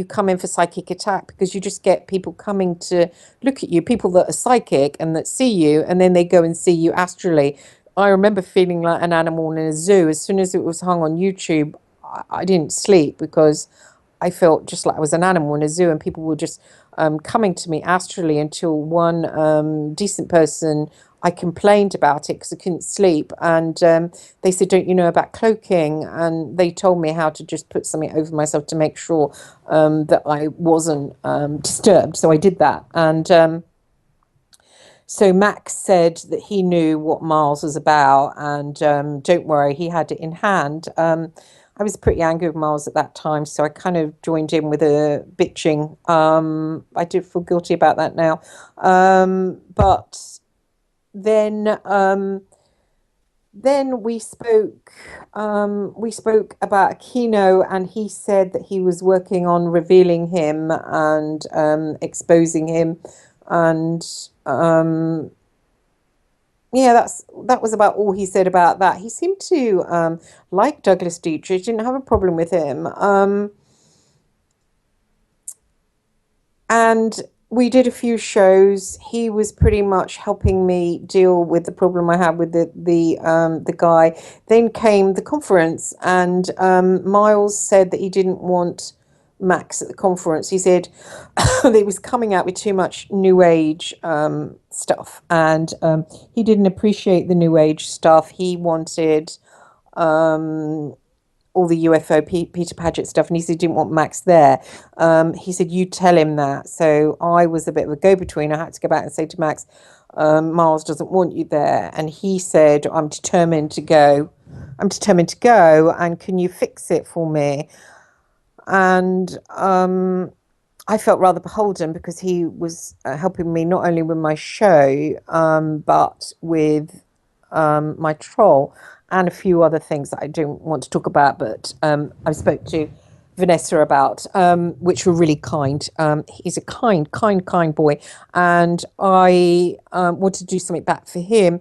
come in for psychic attack because you just get people coming to look at you, people that are psychic and that see you, and then they go and see you astrally. I remember feeling like an animal in a zoo. As soon as it was hung on YouTube, I didn't sleep because I felt just like I was an animal in a zoo, and people were just coming to me astrally until one decent person, I complained about it because I couldn't sleep. And they said, don't you know about cloaking? And they told me how to just put something over myself to make sure that I wasn't disturbed. So I did that. And so Max said that he knew what Miles was about, and don't worry, he had it in hand. I was pretty angry with Miles at that time, so I kind of joined in with a bitching. I do feel guilty about that now. But then we spoke about Aquino, and he said that he was working on revealing him and exposing him. And yeah, that was about all he said about that. He seemed to like Douglas Dietrich, didn't have a problem with him. And we did a few shows. He was pretty much helping me deal with the problem I had with the guy. Then came the conference, and Miles said that he didn't want Max at the conference. He said that he was coming out with too much New Age stuff, and he didn't appreciate the New Age stuff. He wanted all the UFO Peter Paget stuff, and he said he didn't want Max there. He said, you tell him that. So I was a bit of a go-between. I had to go back and say to Max, Miles doesn't want you there. And he said, I'm determined to go. I'm determined to go, and can you fix it for me? And I felt rather beholden because he was helping me not only with my show, but with my troll and a few other things that I don't want to talk about, but I spoke to Vanessa about, which were really kind. He's a kind boy, and I wanted to do something back for him.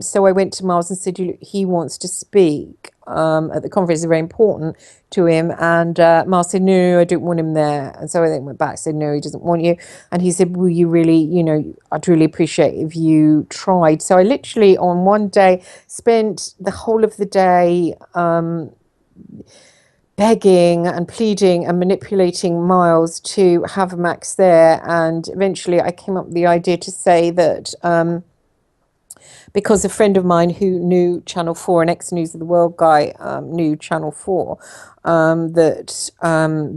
So I went to Miles and said, he wants to speak at the conference. It's very important to him. And Miles said, no, I don't want him there. And so I then went back, said, no, he doesn't want you. And he said, will you really, I'd really appreciate if you tried. So I literally on one day spent the whole of the day begging and pleading and manipulating Miles to have Max there. And eventually I came up with the idea to say that because a friend of mine who knew Channel 4, an ex-News of the World guy, knew Channel 4, that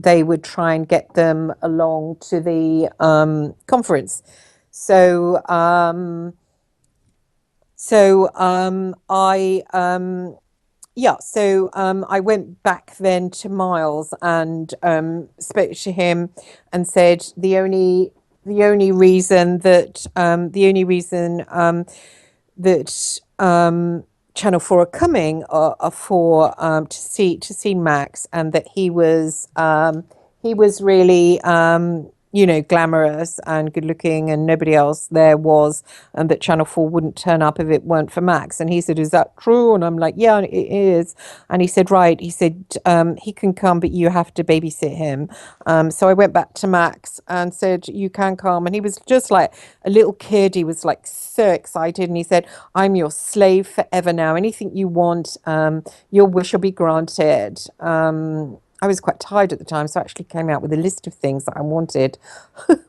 they would try and get them along to the conference. So I went back then to Miles and spoke to him and said the only reason that Channel 4 are coming are for to see Max, and that he was really glamorous and good looking, and nobody else there was, and that Channel 4 wouldn't turn up if it weren't for Max. And he said, is that true? And I'm like, yeah, it is. And he said, right. He said, he can come, but you have to babysit him. So I went back to Max and said, you can come. And he was just like a little kid. He was like so excited. And he said, I'm your slave forever now. Anything you want, your wish will be granted. I was quite tired at the time, so I actually came out with a list of things that I wanted,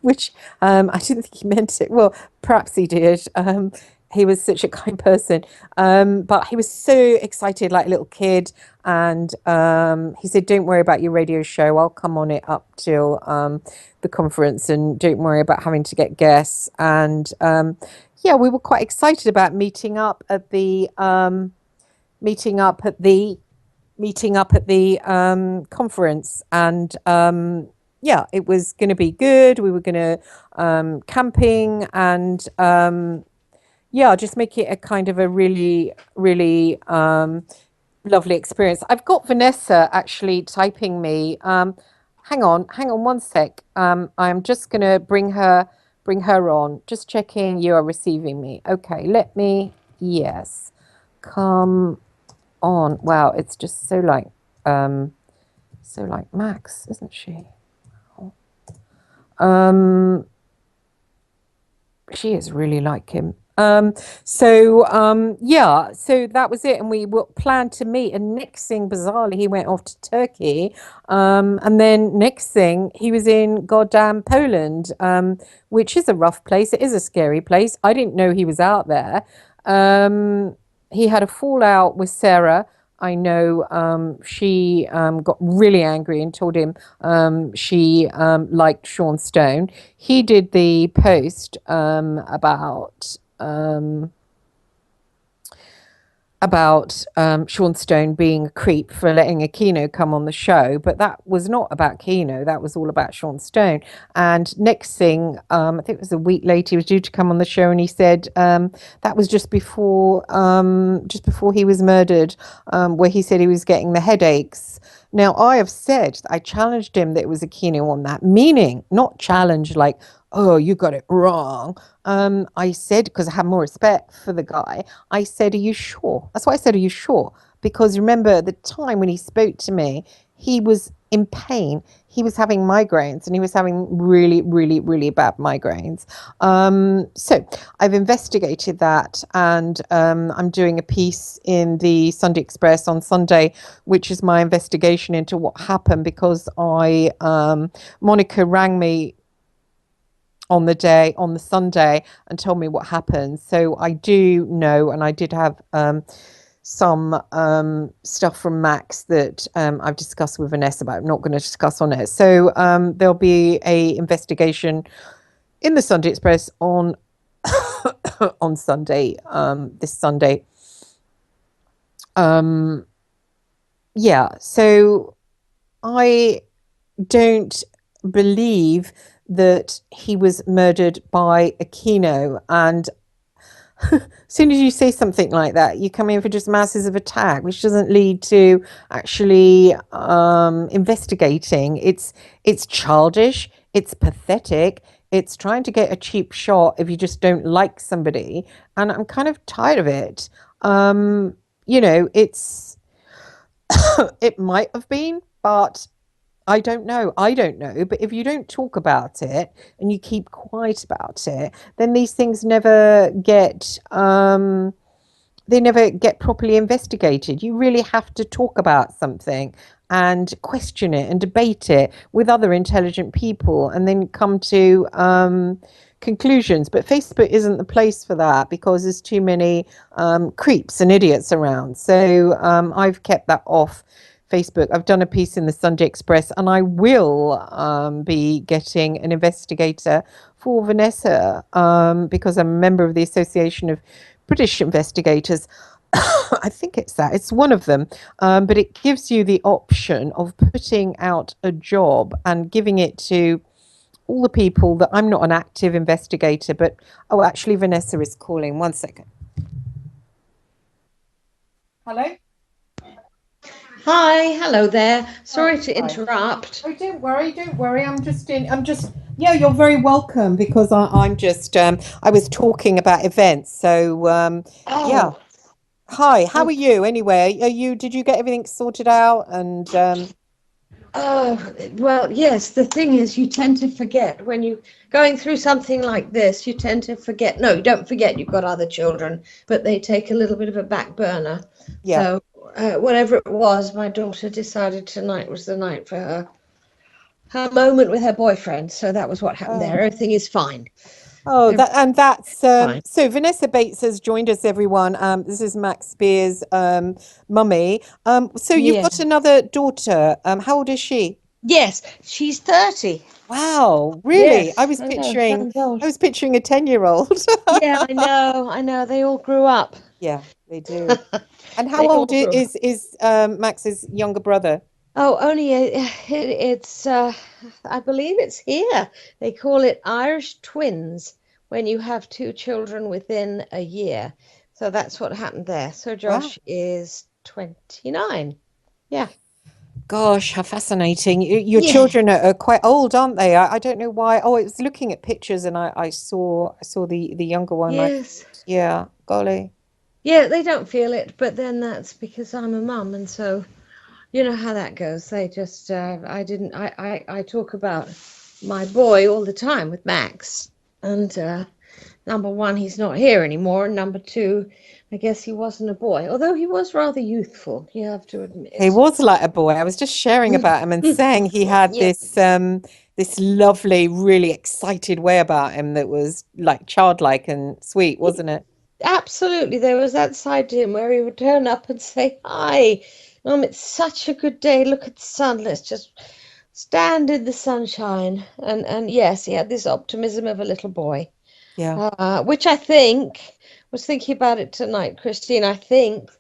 which I didn't think he meant it. Well, perhaps he did. He was such a kind person. But he was so excited, like a little kid. And he said, don't worry about your radio show. I'll come on it up till the conference, and don't worry about having to get guests. And we were quite excited about meeting up at the conference. And it was going to be good. We were going to camping and just make it a kind of a really, really lovely experience. I've got Vanessa actually typing me. Hang on one sec. I'm just going to bring her on. Just checking you are receiving me. Okay, yes, come on. Wow, it's just so like Max, isn't she? She is really like him. So that was it, and we were planned to meet, and next thing, bizarrely, he went off to Turkey, and then next thing he was in goddamn Poland, which is a rough place. It is a scary place. I didn't know he was out there. He had a fallout with Sarah. I know she got really angry and told him she liked Sean Stone. He did the post about Sean Stone being a creep for letting Aquino come on the show, but that was not about Aquino. That was all about Sean Stone. And next thing, I think it was a week later, he was due to come on the show, and he said that was just before he was murdered, where he said he was getting the headaches. Now, I have said, I challenged him that it was Aquino on that, meaning not challenge like, oh, you got it wrong. I said, because I have more respect for the guy, I said, are you sure? That's why I said, are you sure? Because remember, at the time when he spoke to me, he was in pain. He was having migraines, and he was having really, really, really bad migraines. So I've investigated that, and I'm doing a piece in the Sunday Express on Sunday, which is my investigation into what happened, because Monica rang me on the Sunday and told me what happened. So I do know, and I did have some stuff from Max that I've discussed with Vanessa, but I'm not going to discuss on it. So there'll be a investigation in the Sunday Express on on Sunday, this Sunday. Yeah, so I don't believe that he was murdered by Aquino. And as soon as you say something like that, you come in for just masses of attack, which doesn't lead to actually investigating. It's childish, it's pathetic, it's trying to get a cheap shot if you just don't like somebody, and I'm kind of tired of it. It's it might have been, but I don't know. I don't know. But if you don't talk about it and you keep quiet about it, then these things never get properly investigated. You really have to talk about something and question it and debate it with other intelligent people and then come to conclusions. But Facebook isn't the place for that because there's too many creeps and idiots around. So I've kept that off Facebook. I've done a piece in the Sunday Express, and I will be getting an investigator for Vanessa because I'm a member of the Association of British Investigators. I think it's that. It's one of them. But it gives you the option of putting out a job and giving it to all the people that I'm not an active investigator, but oh, actually, Vanessa is calling. 1 second. Hello? Hi, hello there. Sorry Oh, to hi. interrupt. Oh, don't worry, don't worry. Yeah, you're very welcome because I'm just, I was talking about events. So, yeah. Oh, Hi, how are oh, you anyway? Did you get everything sorted out? And, well, yes, the thing is, you tend to forget when you going through something like this, you tend to forget. No, you don't forget you've got other children, but they take a little bit of a back burner. yeah. So, whatever it was, my daughter decided tonight was the night for her moment with her boyfriend. So that was what happened there. Oh, Everything is fine. oh, that's Everything's fine. so Vanessa Bates has joined us, everyone. This is Max Spiers' mummy. So you've Yeah. got another daughter. How old is she? Yes, she's 30. Wow, really? Yes, I know, sounds I old. was picturing a 10-year-old. Yeah, I know. They all grew up. Yeah, they do. And how They all old grew up. is Max's younger brother? Oh, only it's I believe it's here. They call it Irish twins when you have two children within a year. So that's what happened there. So Wow. Josh is 29. Yeah. Gosh, how fascinating. Your Yeah. children are quite old, aren't they? I don't know why. Oh, I was looking at pictures and I saw the younger one. I Yes. thought, yeah, golly. Yeah, they don't feel it, but then that's because I'm a mum, and so you know how that goes. They just I didn't I talk about my boy all the time with Max, and number one, he's not here anymore, and number two, I guess he wasn't a boy, although he was rather youthful, you have to He admit. was like a boy. I was just sharing about him and saying he had Yeah, this lovely, really excited way about him that was like childlike and sweet, wasn't it? absolutely. There was that side to him where he would turn up and say, "Hi, Mum, it's such a good day. Look at the sun. Let's just stand in the sunshine." And yes, he had this optimism of a little boy. Yeah. Which I think, was thinking about it tonight, Christine, I think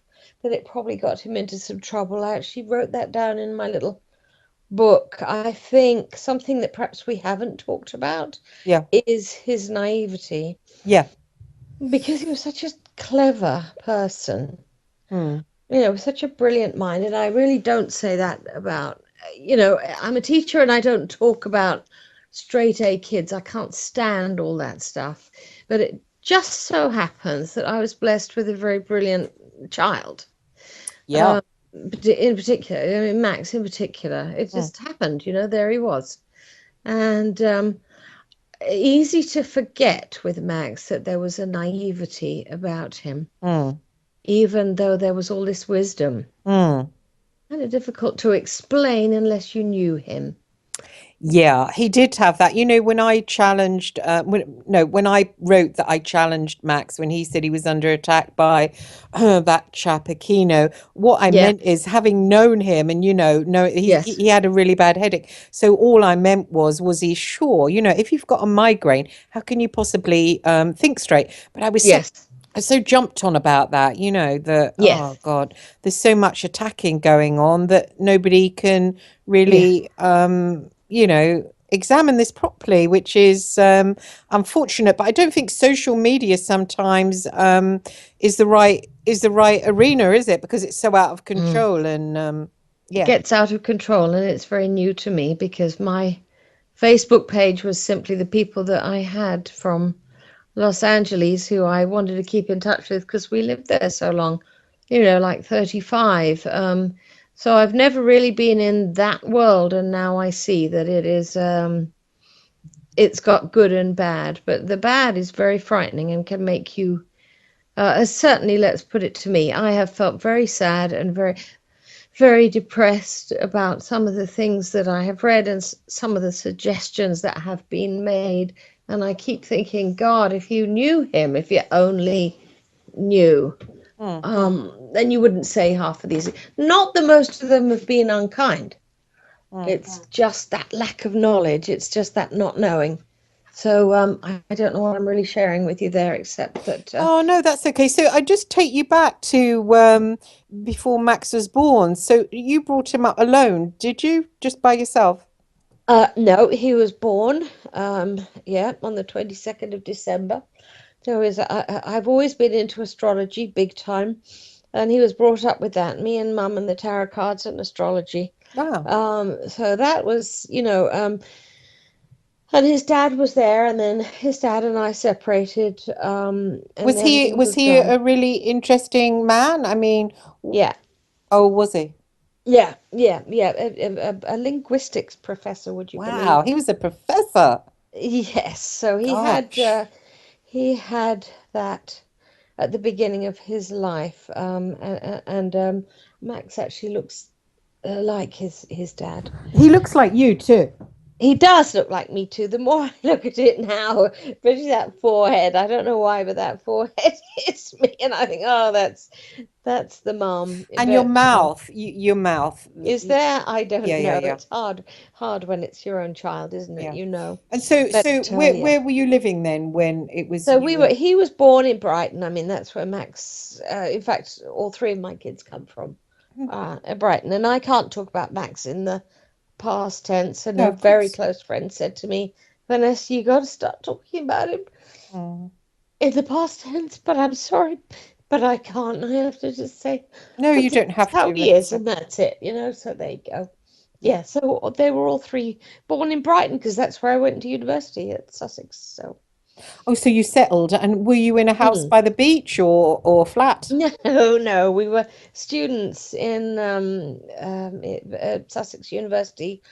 that it probably got him into some trouble. I actually wrote that down in my little book. I think something that perhaps we haven't talked about Yeah. is his naivety, Yeah. because he was such a clever person, Hmm. such a brilliant mind. And I really don't say that about, I'm a teacher and I don't talk about straight A kids. I can't stand all that stuff. But it just so happens that I was blessed with a very brilliant child. Yeah. In particular, I mean, Max in particular. It Hmm. just happened, there he was. And easy to forget with Max that there was a naivety about him, Hmm. even though there was all this wisdom. Hmm. Kind of difficult to explain unless you knew him. Yeah, he did have that. When I challenged, when I wrote that I challenged Max when he said he was under attack by that chap Aquino, what I Yeah, meant is having known him and, know yes, he had a really bad headache. So all I meant was he sure, if you've got a migraine, how can you possibly think straight? But I was so yes. I so jumped on about that, that, Yes. oh God, there's so much attacking going on that nobody can Yeah. really, examine this properly, which is unfortunate. But I don't think social media sometimes is the right arena, is it? Because it's so out of control and It yeah. gets out of control, and it's very new to me because my Facebook page was simply the people that I had from Los Angeles who I wanted to keep in touch with because we lived there so long, like 35. So I've never really been in that world, and now I see that it's got good and bad, but the bad is very frightening and can make you, certainly, let's put it to me, I have felt very sad and very, very depressed about some of the things that I have read and some of the suggestions that have been made. And I keep thinking, God, if you knew him, if you only knew, then you wouldn't say half of these. Not that most of them have been unkind. It's just that lack of knowledge. It's just that not knowing. So I don't know what I'm really sharing with you there, except that Oh no, that's okay. So I just take you back to before Max was born. So you brought him up alone, did you? Just by yourself? no, he was born, on the 22nd of December. I've always been into astrology big time, and he was brought up with that. Me and Mum and the tarot cards and astrology. Wow. So that was, and his dad was there, and then his dad and I separated, and Was then he we was moved he on. a really interesting man? I mean, Yeah, oh, was he? yeah. A linguistics professor, would you Wow, believe? he was a professor. Yes. So Gosh. he had that at the beginning of his life, and Max actually looks like his dad. He looks like you too. He does look like me too. The more I look at it now, especially that forehead, I don't know why, but that forehead hits me, and I think, oh, that's the mom. And your But mouth, your mouth. is there? I Yeah, don't yeah, know. yeah, It's hard when it's your own child, isn't it? yeah. You know. And so But where yeah. where were you living then when it was So you were? he was born in Brighton. I mean, that's where Max, in fact, all three of my kids come from, Brighton. And I can't talk about Max in the past tense. And No, a of very course. close friend said to me, Vanessa, you got to start talking about him Mm. in the past tense. But I'm sorry, but I can't. I have to just say, No, but you this don't is have how to, he is, Vanessa. and that's it, So there you go. Yeah. Yeah, so they were all three born in Brighton because that's where I went to university at Sussex. So. Oh, so you settled, and were you in a house Hmm. by the beach or flat? No, no, we were students in at Sussex University,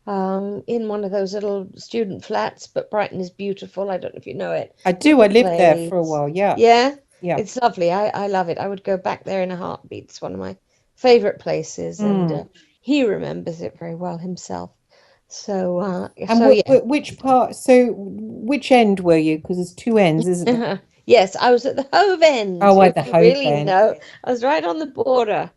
in one of those little student flats. But Brighton is beautiful. I don't know if you know it. I do. I Little lived there for a place. while. Yeah. Yeah, Yeah. it's lovely. I love it. I would go back there in a heartbeat. It's one of my favorite places, and Mm. he remembers it very well himself. So, And yeah. which part? So which end were you? Because there's two ends, isn't there? Yes, I was at the Hove End, Oh, at if the you Hove really End. know. I was right on the border,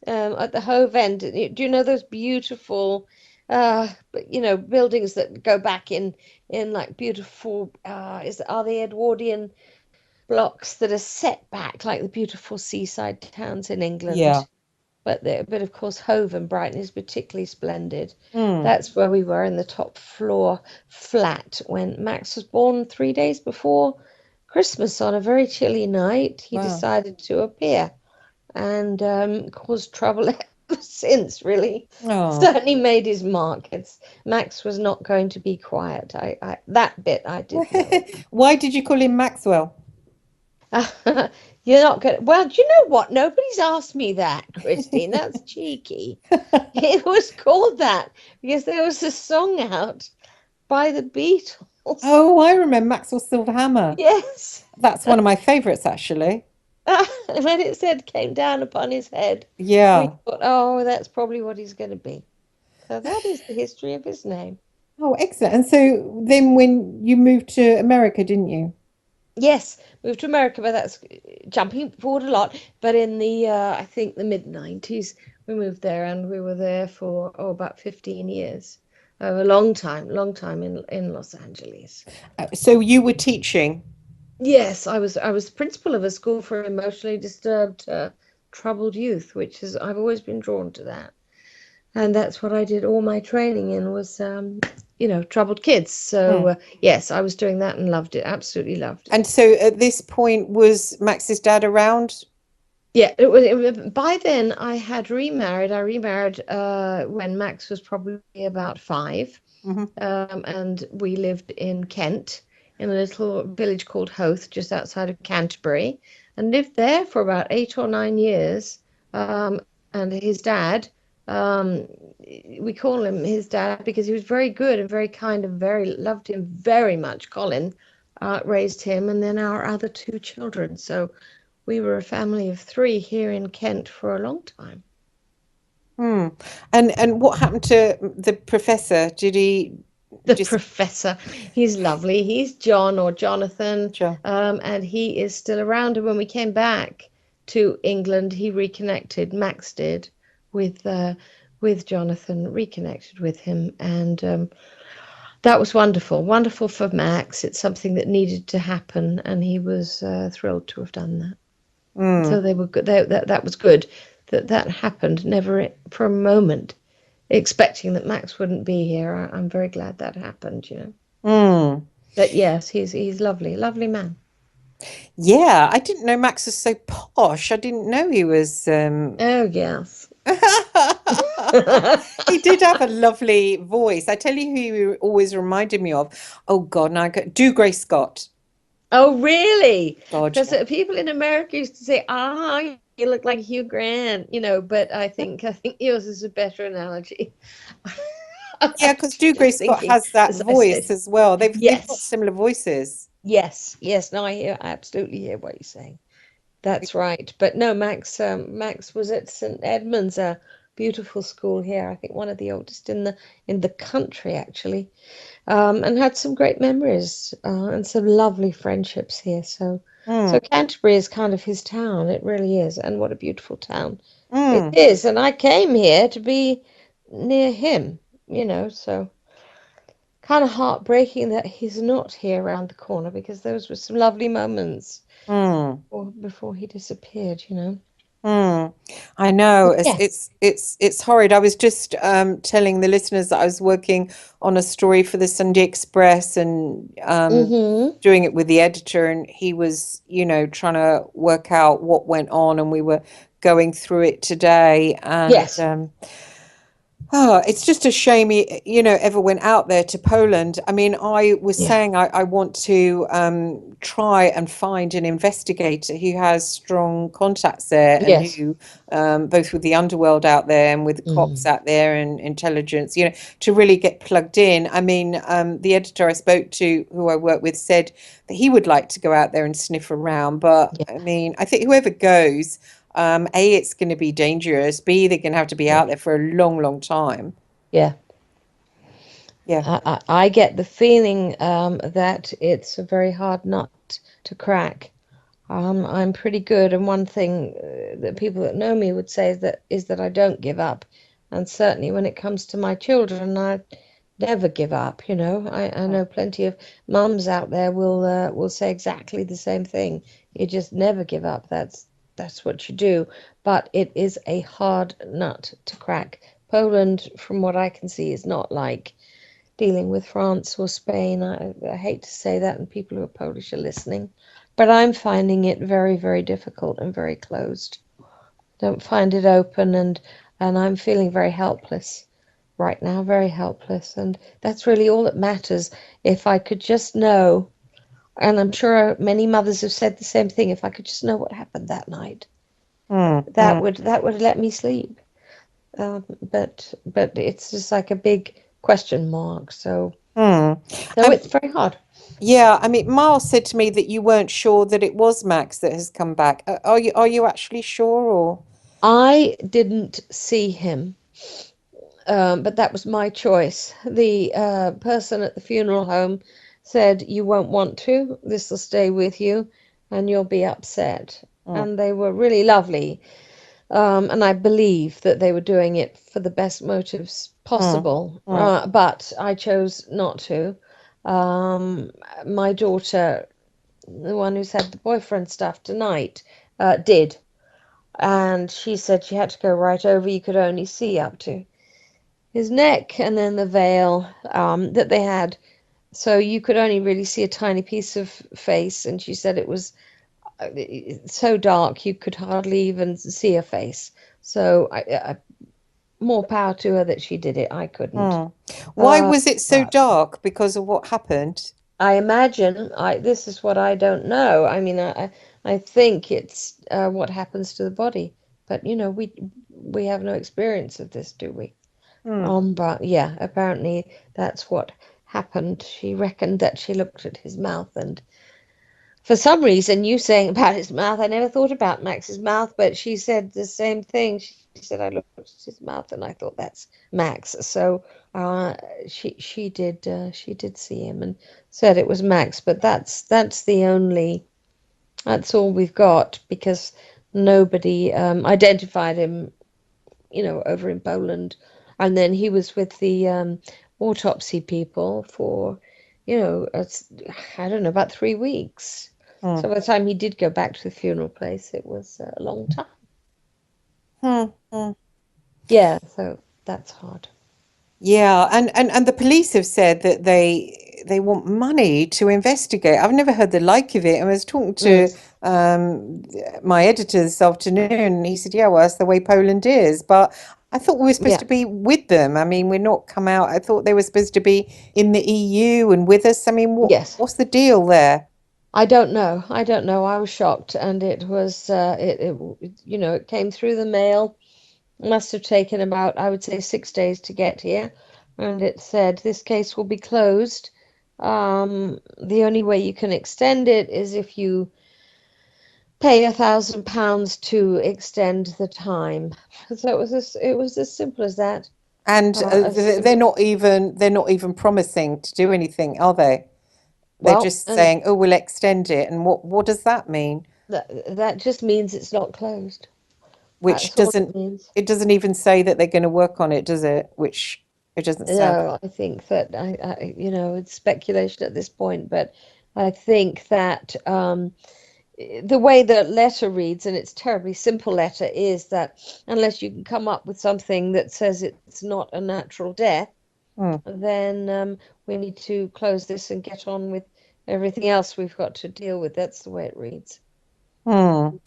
at the Hove End. Do you know those beautiful, buildings that go back in like beautiful, are they Edwardian blocks that are set back like the beautiful seaside towns in Yeah. England? But of course, Hove and Brighton is particularly splendid. Mm. That's where we were in the top floor flat when Max was born 3 days before Christmas on a very chilly night. He Wow. decided to appear and caused trouble ever since, really. Oh. Certainly made his mark. Max was not going to be quiet. That bit I did know. Why did you call him Maxwell? You're not going to. Well, do you know what? Nobody's asked me that, Christine. That's cheeky. It was called that because there was a song out by the Beatles. Oh, I remember Maxwell Silverhammer. Yes. That's one of my favorites, actually. When it said came down upon his head, we Yeah. thought, oh, that's probably what he's going to be. So that is the history of his name. Oh, excellent. And so then when you moved to America, didn't you? Yes, moved to America, but that's jumping forward a lot. But in the, I think the mid-90s, we moved there and we were there for, about 15 years. A long time in Los Angeles. So you were teaching. Yes, I was principal of a school for emotionally disturbed, troubled youth, which is I've always been drawn to that, and that's what I did all my training in was, troubled kids. So yes, I was doing that and loved it, absolutely loved it. And so at this point, was Max's dad around? Yeah, it was by then I had remarried. I remarried when Max was probably about 5. Hmm. And we lived in Kent, in a little village called Hoath, just outside of Canterbury, and lived there for about 8 or 9 years. And his dad, um, we call him his dad because he was very good and very kind and very loved him very much. Colin raised him, and then our other 2 children. So we were a family of 3 here in Kent for a long time. Hmm. And what happened to the professor? Did he The just professor, he's lovely. He's John or Jonathan, sure? and he is still around. And when we came back to England, he reconnected. Max did with Jonathan, reconnected with him, and that was wonderful. Wonderful for Max. It's something that needed to happen, and he was thrilled to have done that. Hmm. So they were good. That was good that happened. Never for a moment expecting that Max wouldn't be here. I'm very glad that happened, Hmm. But yes, he's lovely, lovely man. Yeah, I didn't know Max was so posh. I didn't know he was Oh yes. He did have a lovely voice. I tell you who he always reminded me of. Oh God, now do Grace Scott. Oh really? God, Because yeah. people in America used to say, "Ah, you look like Hugh Grant," But I think yours is a better analogy. Yeah, because do Just Grace Scott thinking has that as I voice said, as well. They've got yes, similar voices. yes, yes. No, I absolutely hear what you're saying. That's right. But no, Max was at St. Edmund's, a beautiful school here. I think one of the oldest in the country, actually, and had some great memories and some lovely friendships here. So Mm, Canterbury is kind of his town. It really is, and what a beautiful town it mm. is. And I came here to be near him, So kind of heartbreaking that he's not here around the corner because those were some lovely moments Mm, before he disappeared. mm. I know it's Yes. it's it's it's horrid. I was just telling the listeners that I was working on a story for the Sunday Express and Mm-hmm. doing it with the editor, and he was, trying to work out what went on, and we were going through it today, and Yes. oh, it's just a shame he, ever went out there to Poland. I mean, I was Yeah. saying I want to try and find an investigator who has strong contacts there and Yes. who, both with the underworld out there and with the cops Mm. out there and intelligence, to really get plugged in. I mean, the editor I spoke to, who I work with, said that he would like to go out there and sniff around. But Yeah. I mean, I think whoever goes, A, it's going to be dangerous. B, they're going to have to be Yeah. out there for a long, long time. Yeah. Yeah. I get the feeling that it's a very hard nut to crack. I'm pretty good, and one thing that people that know me would say is that I don't give up, and certainly when it comes to my children, I never give up. I know plenty of mums out there will say exactly the same thing. You just never give up. That's what you do. But it is a hard nut to crack. Poland, from what I can see, is not like dealing with France or Spain. I hate to say that, and people who are Polish are listening, but I'm finding it very, very difficult and very closed. Don't find it open, and I'm feeling very helpless right now, very helpless, and that's really all that matters. If I could just know, and I'm sure many mothers have said the same thing, if I could just know what happened that night, Mm, that mm, would let me sleep. But it's just like a big question mark. So mm. so Um, it's very hard. yeah, I mean, Miles said to me that you weren't sure that it was Max that has come back. Are you actually sure or? I didn't see him, but that was my choice. The person at the funeral home said, "You won't want to. This will stay with you, and you'll be upset." Mm, And they were really lovely. And I believe that they were doing it for the best motives mm, possible. mm, But I chose not to. Um, my daughter the one who's had the boyfriend stuff tonight, did. And she said she had to go right over. You could only see up to his neck, and then the veil that they had. So you could only really see a tiny piece of face. And she said it was so dark you could hardly even see a face. So more power to her that she did it. I couldn't. Why was it so But dark? Because of what happened? I imagine this is what I don't know. I mean, I think it's what happens to the body, but we have no experience of this, do we? But yeah, apparently that's what happened. She reckoned that she looked at his mouth, and for some reason, you saying about his mouth, I never thought about Max's mouth, but she said the same thing. She said, I looked at his mouth and I thought that's Max. So she did see him and said it was Max, but that's all we've got, because nobody identified him, over in Poland. And then he was with the autopsy people for, I don't know, about 3 weeks. So by the time he did go back to the funeral place, it was a long time. Yeah, so that's hard. Yeah, and the police have said that they want money to investigate. I've never heard the like of it. I was talking to my editor this afternoon, and he said, "Yeah, well, that's the way Poland is." But I thought we were supposed Yeah. to be with them. I mean, we're not come out. I thought they were supposed to be in the EU and with us. I mean, Yes. what's the deal there? I don't know. I was shocked, and it was it came through the mail. Must have taken about, I would say, 6 days to get here, and it said this case will be closed. The only way you can extend it is if you pay £1,000 to extend the time. So it was as simple as that. And they're not even promising to do anything, are they? They're Well, just and saying, "Oh, we'll extend it." And what does that mean? that just means it's not closed. Which That's all it means. it doesn't even say that they're going to work on it, does it? Which it doesn't sound. No, I think that it's speculation at this point, but I think that the way the letter reads, and it's a terribly simple letter, is that unless you can come up with something that says it's not a natural death, then we need to close this and get on with everything else we've got to deal with. That's the way it reads. Hmm.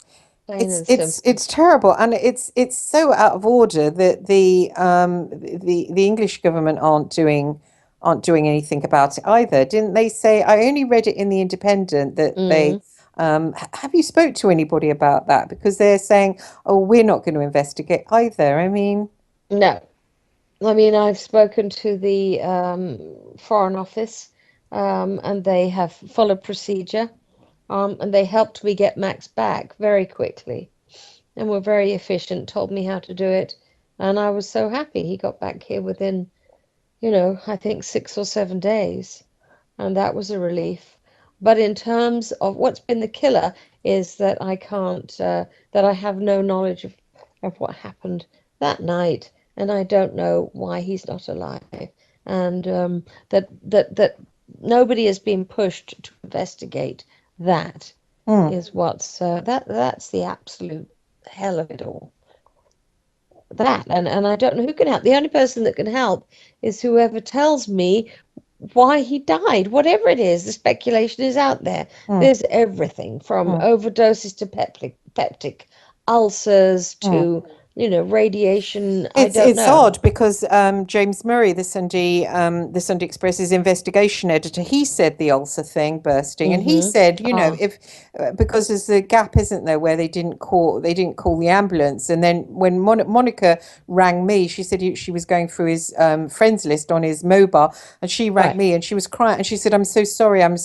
Plain and simple. It's terrible, and it's so out of order that the English government aren't doing anything about it either. Didn't they say? I only read it in the Independent that Mm, have you spoke to anybody about that? Because they're saying, oh, we're not going to investigate either. I mean, no. I mean, I've spoken to the Foreign Office, and they have followed procedure, and they helped me get Max back very quickly, and were very efficient, told me how to do it, and I was so happy he got back here within, I think 6 or 7 days, and that was a relief. But in terms of what's been the killer is that I can't, that I have no knowledge of what happened that night, and I don't know why he's not alive, and that nobody has been pushed to investigate. That is what's that's the absolute hell of it all. That, and I don't know who can help. The only person that can help is whoever tells me why he died, whatever it is. The speculation is out there. There's everything from overdoses to peptic ulcers to radiation. I don't It's know. odd because James Murray, the Sunday Express's investigation editor, he said the ulcer thing bursting, and he said, Ah, if because there's a gap, isn't there, where they didn't call the ambulance, and then when Monica rang me, she said she was going through his friends list on his mobile, and she rang right. me and she was crying, and she said, I'm so sorry, I'm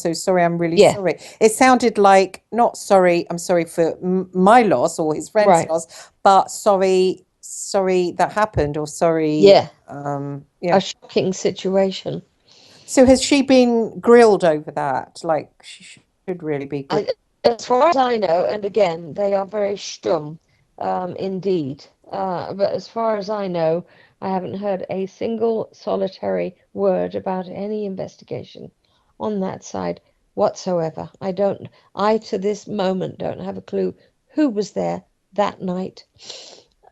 really Yeah, sorry. It sounded like not sorry, I'm sorry for my loss or his friend's right. loss, but sorry that happened, or sorry, Yeah, yeah. a shocking situation. So has she been grilled over that? Like she should really be grilled. I, as far as I know, and again, they are very stum, indeed. But as far as I know, I haven't heard a single solitary word about any investigation on that side whatsoever. I to this moment don't have a clue who was there that night.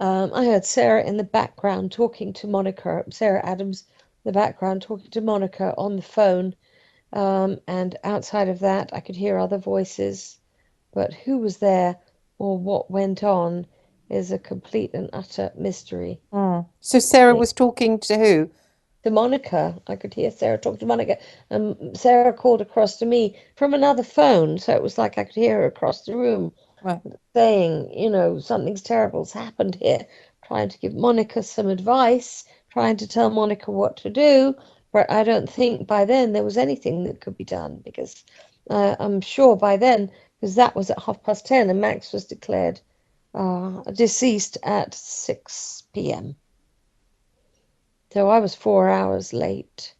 I heard Sarah in the background talking to Monica, Sarah Adams, in the background talking to Monica on the phone. And outside of that, I could hear other voices. But who was there or what went on is a complete and utter mystery. So Sarah was talking to who? To Monica. I could hear Sarah talk to Monica. And Sarah called across to me from another phone. So it was like I could hear her across the room Right. saying, something's terrible's happened here, trying to give Monica some advice, trying to tell Monica what to do. But I don't think by then there was anything that could be done, because I'm sure by then, because that was at 10:30 and Max was declared deceased at 6 p.m. So I was 4 hours late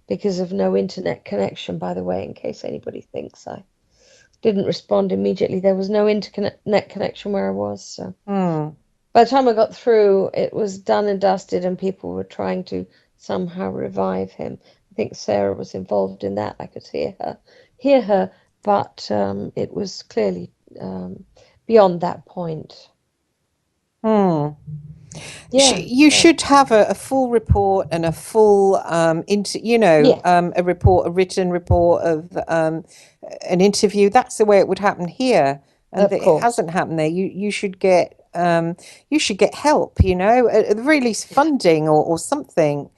because of no internet connection, by the way, in case anybody thinks I didn't respond immediately. There was no internet connection where I was. So by the time I got through, it was done and dusted, and people were trying to somehow revive him. I think Sarah was involved in that. I could hear her, but it was clearly beyond that point. Yeah, You should have a full report and a full a written report of an interview. That's the way it would happen here, and that it hasn't happened there. You should get help. At the very least funding or something.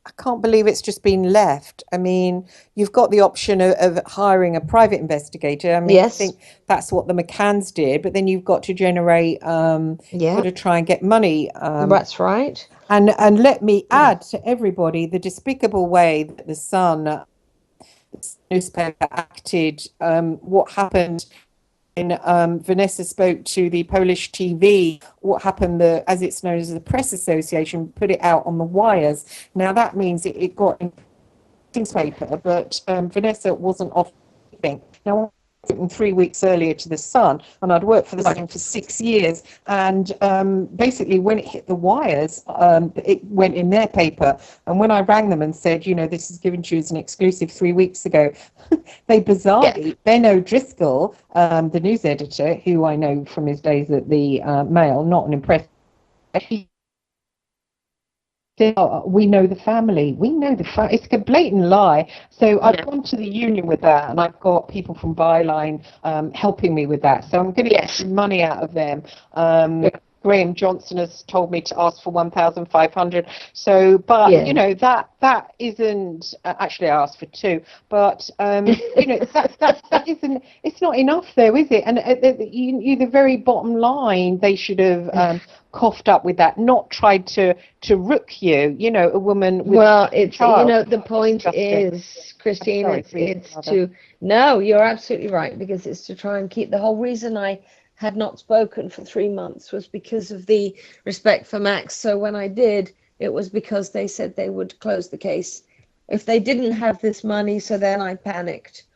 I can't believe it's just been left. I mean, you've got the option of hiring a private investigator. I mean, yes. I think that's what the McCanns did, but then you've got to generate, got to try and get money. That's right. And let me add to everybody the despicable way that the Sun newspaper acted. What happened when Vanessa spoke to the Polish TV, what happened, as it's known as the Press Association, put it out on the wires. Now, that means it got in the newspaper, but Vanessa wasn't off anything. Now, written 3 weeks earlier to the Sun, and I'd worked for the Sun for 6 years, and basically when it hit the wires, it went in their paper, and when I rang them and said, this is given to you as an exclusive 3 weeks ago, they bizarrely, Ben O'Driscoll, the news editor, who I know from his days at the Mail, not an impressive, we know the family. It's a blatant lie. So I've gone to the union with that, and I've got people from Byline helping me with that. So I'm going to get some money out of them. Graham Johnson has told me to ask for 1,500. So, but that isn't actually. I asked for 2, but that isn't. It's not enough, though, is it? And the very bottom line, they should have coughed up with that, not tried to rook you. A woman with it's child. The point is, Christine, it's to no, you're absolutely right, because it's to try and keep the whole reason I had not spoken for 3 months was because of the respect for Max. So when I did, it was because they said they would close the case if they didn't have this money. So then I panicked,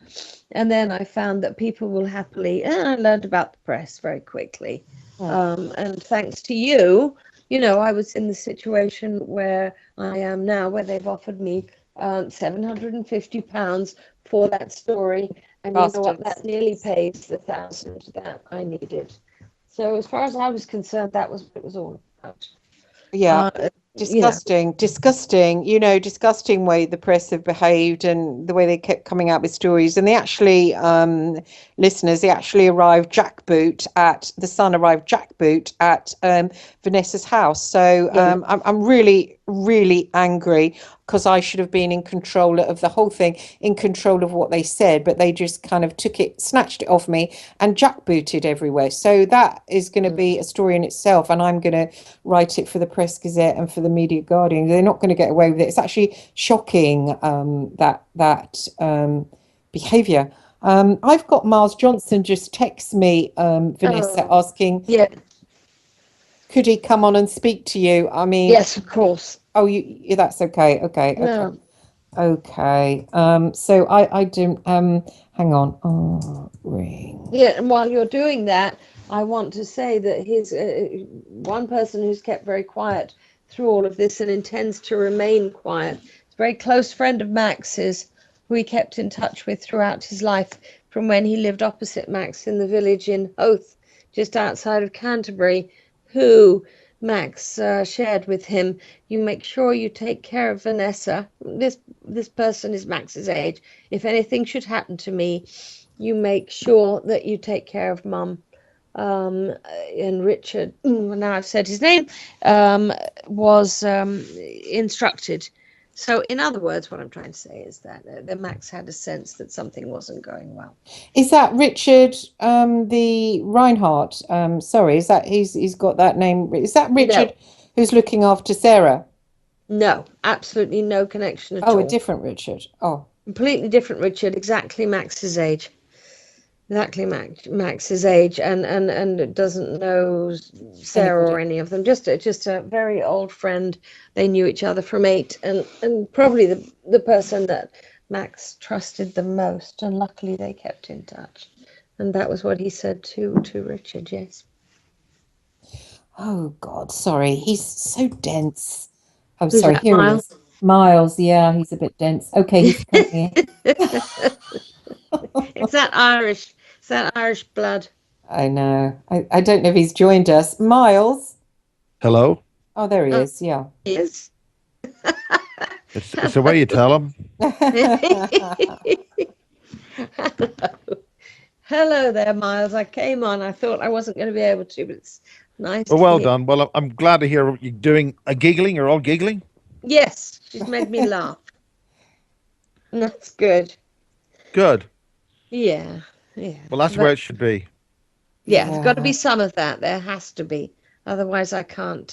and then I found that people will happily, and I learned about the press very quickly. And thanks to you, I was in the situation where I am now, where they've offered me £750 for that story. And you know what? That nearly pays the 1,000 that I needed. So as far as I was concerned, that was what it was all about. Yeah. Disgusting, disgusting way the press have behaved, and the way they kept coming out with stories. And they actually, listeners, they actually arrived the Sun arrived jackboot at Vanessa's house. So I'm really, really angry, because I should have been in control of the whole thing, in control of what they said, but they just kind of snatched it off me and jackbooted everywhere. So that is going to be a story in itself, and I'm going to write it for the Press Gazette and for the Media Guardian. They're not going to get away with it. It's actually shocking, that behaviour. I've got Miles Johnson just text me, Vanessa, asking, could he come on and speak to you? I mean, yes, of course. Oh, that's okay. Okay. No. Okay. So I don't. Hang on. Oh, ring. Yeah, and while you're doing that, I want to say that he's one person who's kept very quiet through all of this and intends to remain quiet. He's a very close friend of Max's, who he kept in touch with throughout his life from when he lived opposite Max in the village in Hoath, just outside of Canterbury, who Max shared with him, you make sure you take care of Vanessa. This person is Max's age. If anything should happen to me, you make sure that you take care of Mum. And Richard, now I've said his name, was instructed. So, in other words, what I'm trying to say is that Max had a sense that something wasn't going well. Is that Richard, the Reinhardt? Sorry, is that he's got that name? Is that Richard who's looking after Sarah? No, absolutely no connection at all. Oh, a different Richard. Oh, completely different Richard, exactly Max's age. Exactly Max's age, and doesn't know Sarah or any of them. Just a very old friend. They knew each other from 8, and probably the person that Max trusted the most. And luckily they kept in touch. And that was what he said to Richard. Yes. Oh God, sorry. He's so dense. Oh, Who's sorry. that, Here Miles? he is. Miles. Yeah, he's a bit dense. Okay, he's coming in. It's that Irish. It's that Irish blood. I know. I don't know if he's joined us. Miles. Hello. Oh, there he is. Yeah. He is. It's the way you tell them. Hello there, Miles. I came on. I thought I wasn't going to be able to, but it's nice. Well done. Well, I'm glad to hear you doing a giggling. You're all giggling. Yes, she's made me laugh. That's good. Good. Yeah, yeah. Well, that's where it should be. Yeah, there's got to be some of that. There has to be. Otherwise, I can't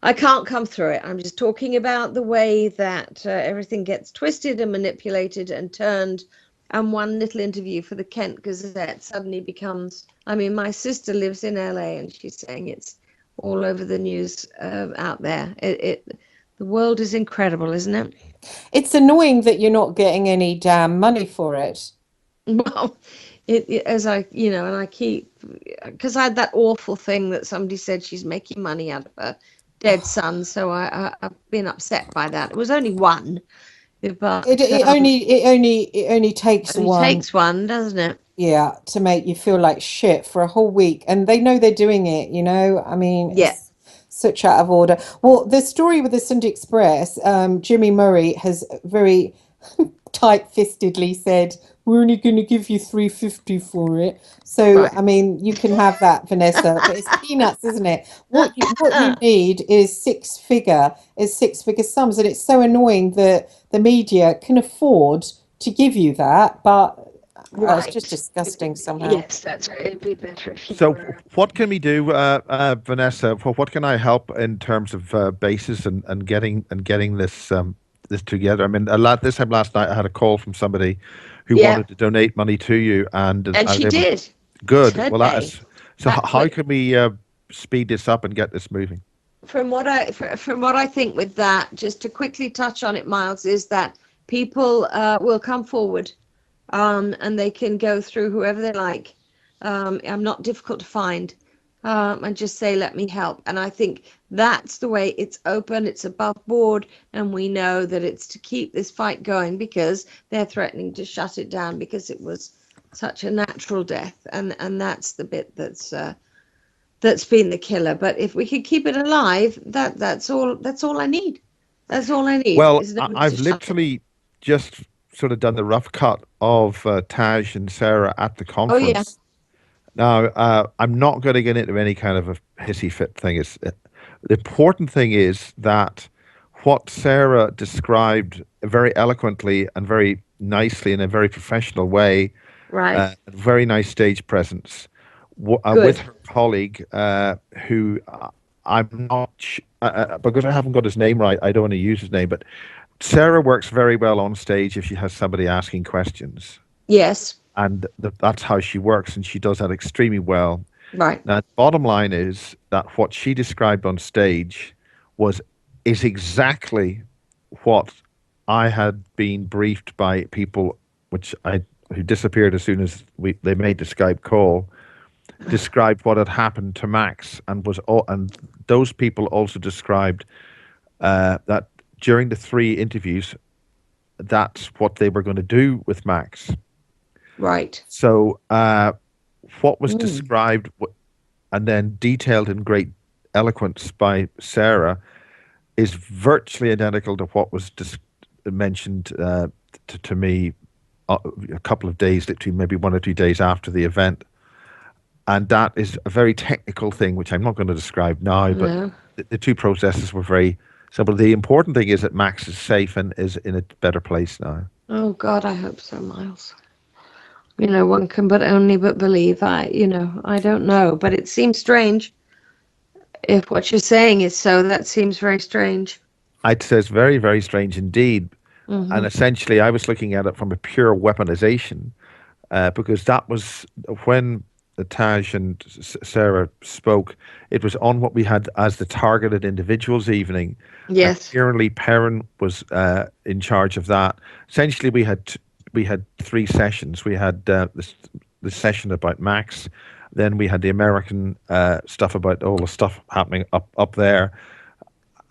come through it. I'm just talking about the way that everything gets twisted and manipulated and turned. And one little interview for the Kent Gazette suddenly becomes, I mean, my sister lives in LA and she's saying it's all over the news out there. The world is incredible, isn't it? It's annoying that you're not getting any damn money for it. Well, as I, and I keep, because I had that awful thing that somebody said she's making money out of her dead son. So I've been upset by that. It was only one. But it only takes one. Takes one, doesn't it? Yeah, to make you feel like shit for a whole week, and they know they're doing it. I mean, it's such out of order. Well, the story with the Sunday Express, Jimmy Murray has very tight-fistedly said, "We're only going to give you $350 for it." So, right. I mean, you can have that, Vanessa, but it's peanuts, isn't it? What you need is six-figure sums, and it's so annoying that the media can afford to give you that, but it's just disgusting somehow. Yes, that's right. It'd be better if you So, were. what can we do, Vanessa? What can I help in terms of basis and getting this this together? I mean, this time last night, I had a call from somebody who wanted to donate money to you, and she did. Good. Today. Well, that is. So, how can we speed this up and get this moving? From what I think with that, just to quickly touch on it, Miles, is that people will come forward, and they can go through whoever they like. I'm not difficult to find, and just say, "Let me help." And I think that's the way. It's open, it's above board, and we know that it's to keep this fight going because they're threatening to shut it down because it was such a natural death, and that's the bit that's been the killer. But if we could keep it alive, that's all I need. That's all I need. Well, I've literally just sort of done the rough cut of Taj and Sarah at the conference. Oh, yeah. Now, I'm not going to get into any kind of a hissy fit thing. The important thing is that what Sarah described very eloquently and very nicely in a very professional way, right, very nice stage presence, with her colleague, who I'm not, because I haven't got his name right, I don't want to use his name, but Sarah works very well on stage if she has somebody asking questions. Yes. And that's how she works, and she does that extremely well. Right. Now, the bottom line is that what she described on stage is exactly what I had been briefed by people, who disappeared as soon as they made the Skype call, described what had happened to Max, and those people also described that during the 3 interviews, that's what they were going to do with Max. Right. So what was described and then detailed in great eloquence by Sarah is virtually identical to what was mentioned to me a couple of days, literally maybe 1 or 2 days after the event. And that is a very technical thing, which I'm not going to describe now, but the two processes were very simple. The important thing is that Max is safe and is in a better place now. Oh, God, I hope so, Miles. One can only but believe. I don't know, but it seems strange. If what you're saying is so, that seems very strange. I'd say it's very, very strange indeed. And essentially, I was looking at it from a pure weaponization, because that was when Taj and Sarah spoke. It was on what we had as the targeted individuals evening. Yes. Apparently, Perrin was in charge of that. Essentially, we had 3 sessions. We had the session about Max. Then we had the American stuff about all the stuff happening up there.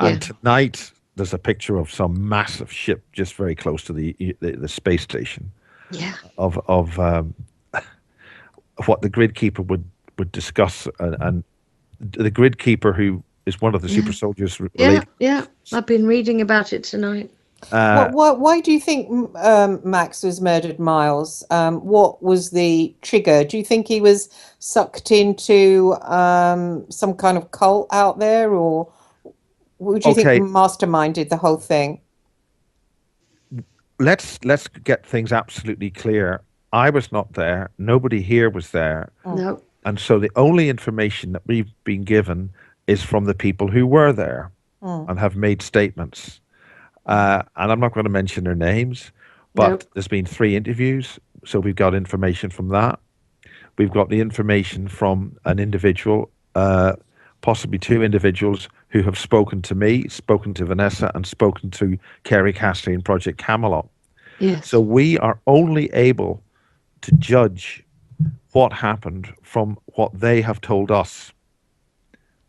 And tonight, there's a picture of some massive ship just very close to the space station. Yeah. Of what the grid keeper would discuss, and the grid keeper, who is one of the super soldiers. Yeah. I've been reading about it tonight. Why do you think Max was murdered, Miles? What was the trigger? Do you think he was sucked into some kind of cult out there, or would you think masterminded the whole thing? Let's get things absolutely clear. I was not there. Nobody here was there. No. And so the only information that we've been given is from the people who were there and have made statements. And I'm not going to mention their names, but there's been 3 interviews. So we've got information from that. We've got the information from an individual, possibly 2 individuals who have spoken to me, spoken to Vanessa, and spoken to Kerry Cassidy in Project Camelot. Yes. So we are only able to judge what happened from what they have told us.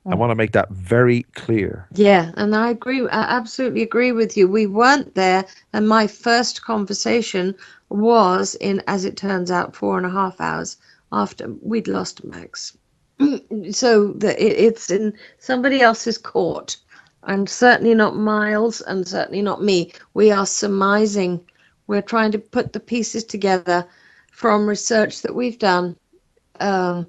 I want to make that very clear. Yeah, and I agree. I absolutely agree with you. We weren't there, and my first conversation was in, as it turns out, 4.5 hours after we'd lost Max. So it's in somebody else's court, and certainly not Miles, and certainly not me. We are surmising. We're trying to put the pieces together from research that we've done, and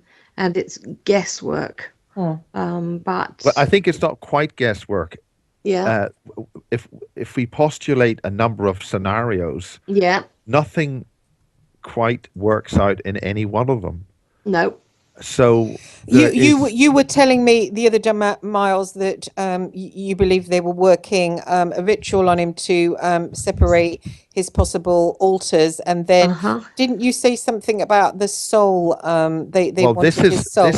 it's guesswork. But I think it's not quite guesswork. Yeah. If we postulate a number of scenarios, nothing quite works out in any one of them. No. So you were telling me the other day, Miles, that you believe they were working a ritual on him to separate his possible alters, and then didn't you say something about the soul? They wanted his soul.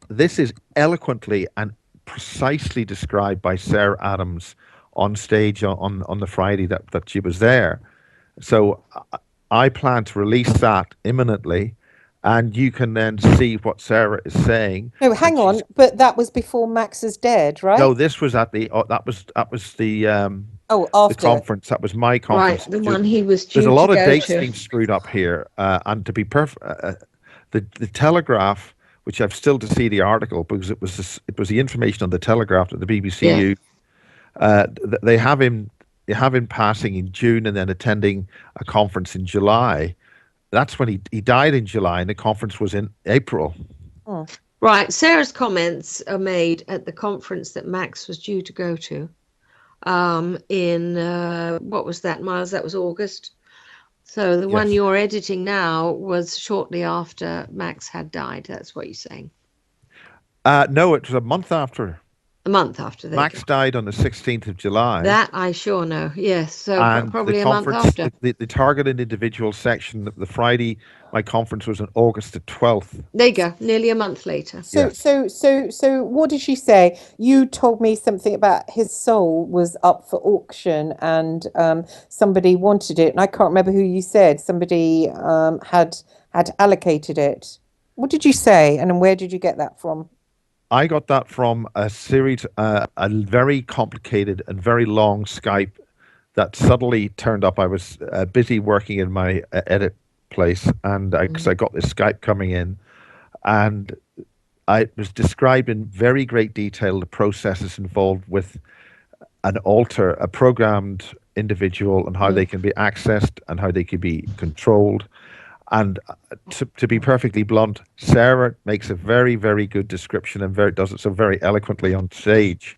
This is eloquently and precisely described by Sarah Adams on stage on the Friday that she was there. So I plan to release that imminently, and you can then see what Sarah is saying. No, hang on, but that was before Max is dead, right? No, this was at the that was the after the conference. That was my conference. Right, the one he was due There's a lot of go dates to. being screwed up here, and to be perfect, the Telegraph, which I've still to see the article because it was the information on the Telegraph that the BBC used. They have him passing in June and then attending a conference in July. That's when he died in July, and the conference was in April. Right. Sarah's comments are made at the conference that Max was due to go to. In what was that, Miles? That was August. So the one you're editing now was shortly after Max had died. That's what you're saying. No, it was a month after. A month after. Max died on the 16th of July. That I sure know. Yes. So and probably a month after. The targeted individual section, the Friday, my conference was on August the 12th. There you go. Nearly a month later. So what did she say? You told me something about his soul was up for auction and somebody wanted it. And I can't remember who you said. Somebody had allocated it. What did you say? And where did you get that from? I got that from a series, a very complicated and very long Skype that suddenly turned up. I was busy working in my edit place, and because I got this Skype coming in, and I was described in very great detail the processes involved with a programmed individual, and how they can be accessed and how they can be controlled. And to be perfectly blunt, Sarah makes a very, very good description and does it so very eloquently on stage.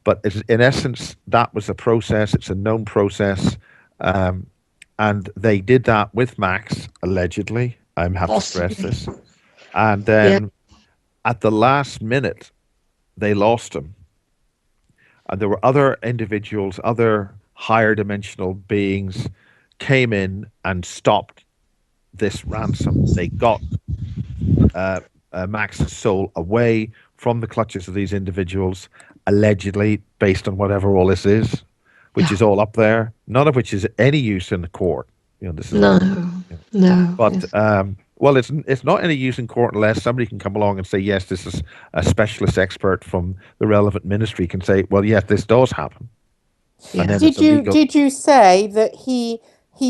But in essence, that was a process. It's a known process. And they did that with Max, allegedly. I have to stress this. And then at the last minute, they lost him. And there were other individuals, other higher dimensional beings came in and stopped this ransom. They got Max's soul away from the clutches of these individuals, allegedly, based on whatever all this is, which is all up there, none of which is any use in the court. This is no. But well, it's not any use in court unless somebody can come along and say, yes, this is a specialist expert from the relevant ministry can say, well, yes, this does happen. Yeah. And then Did you say that he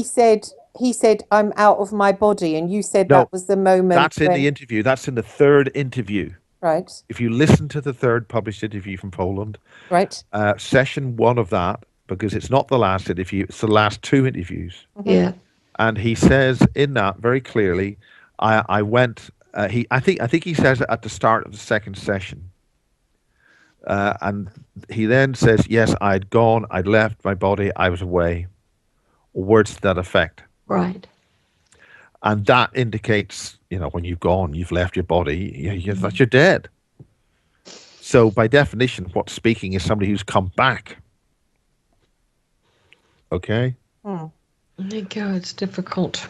said I'm out of my body, and you said No, that was the moment? That's in the interview. That's in the third interview. Right. If you listen to the third published interview from Poland, Right. session 1 of that, because it's not the last interview, it's the last 2 interviews. Yeah. And he says in that very clearly, I went. I think he says it at the start of the second session, and he then says, "Yes, I'd gone. I'd left my body. I was away." Words to that effect. Right. And that indicates, when you've gone, you've left your body, that you're dead. So by definition, what's speaking is somebody who's come back. Okay. There you go. It's difficult.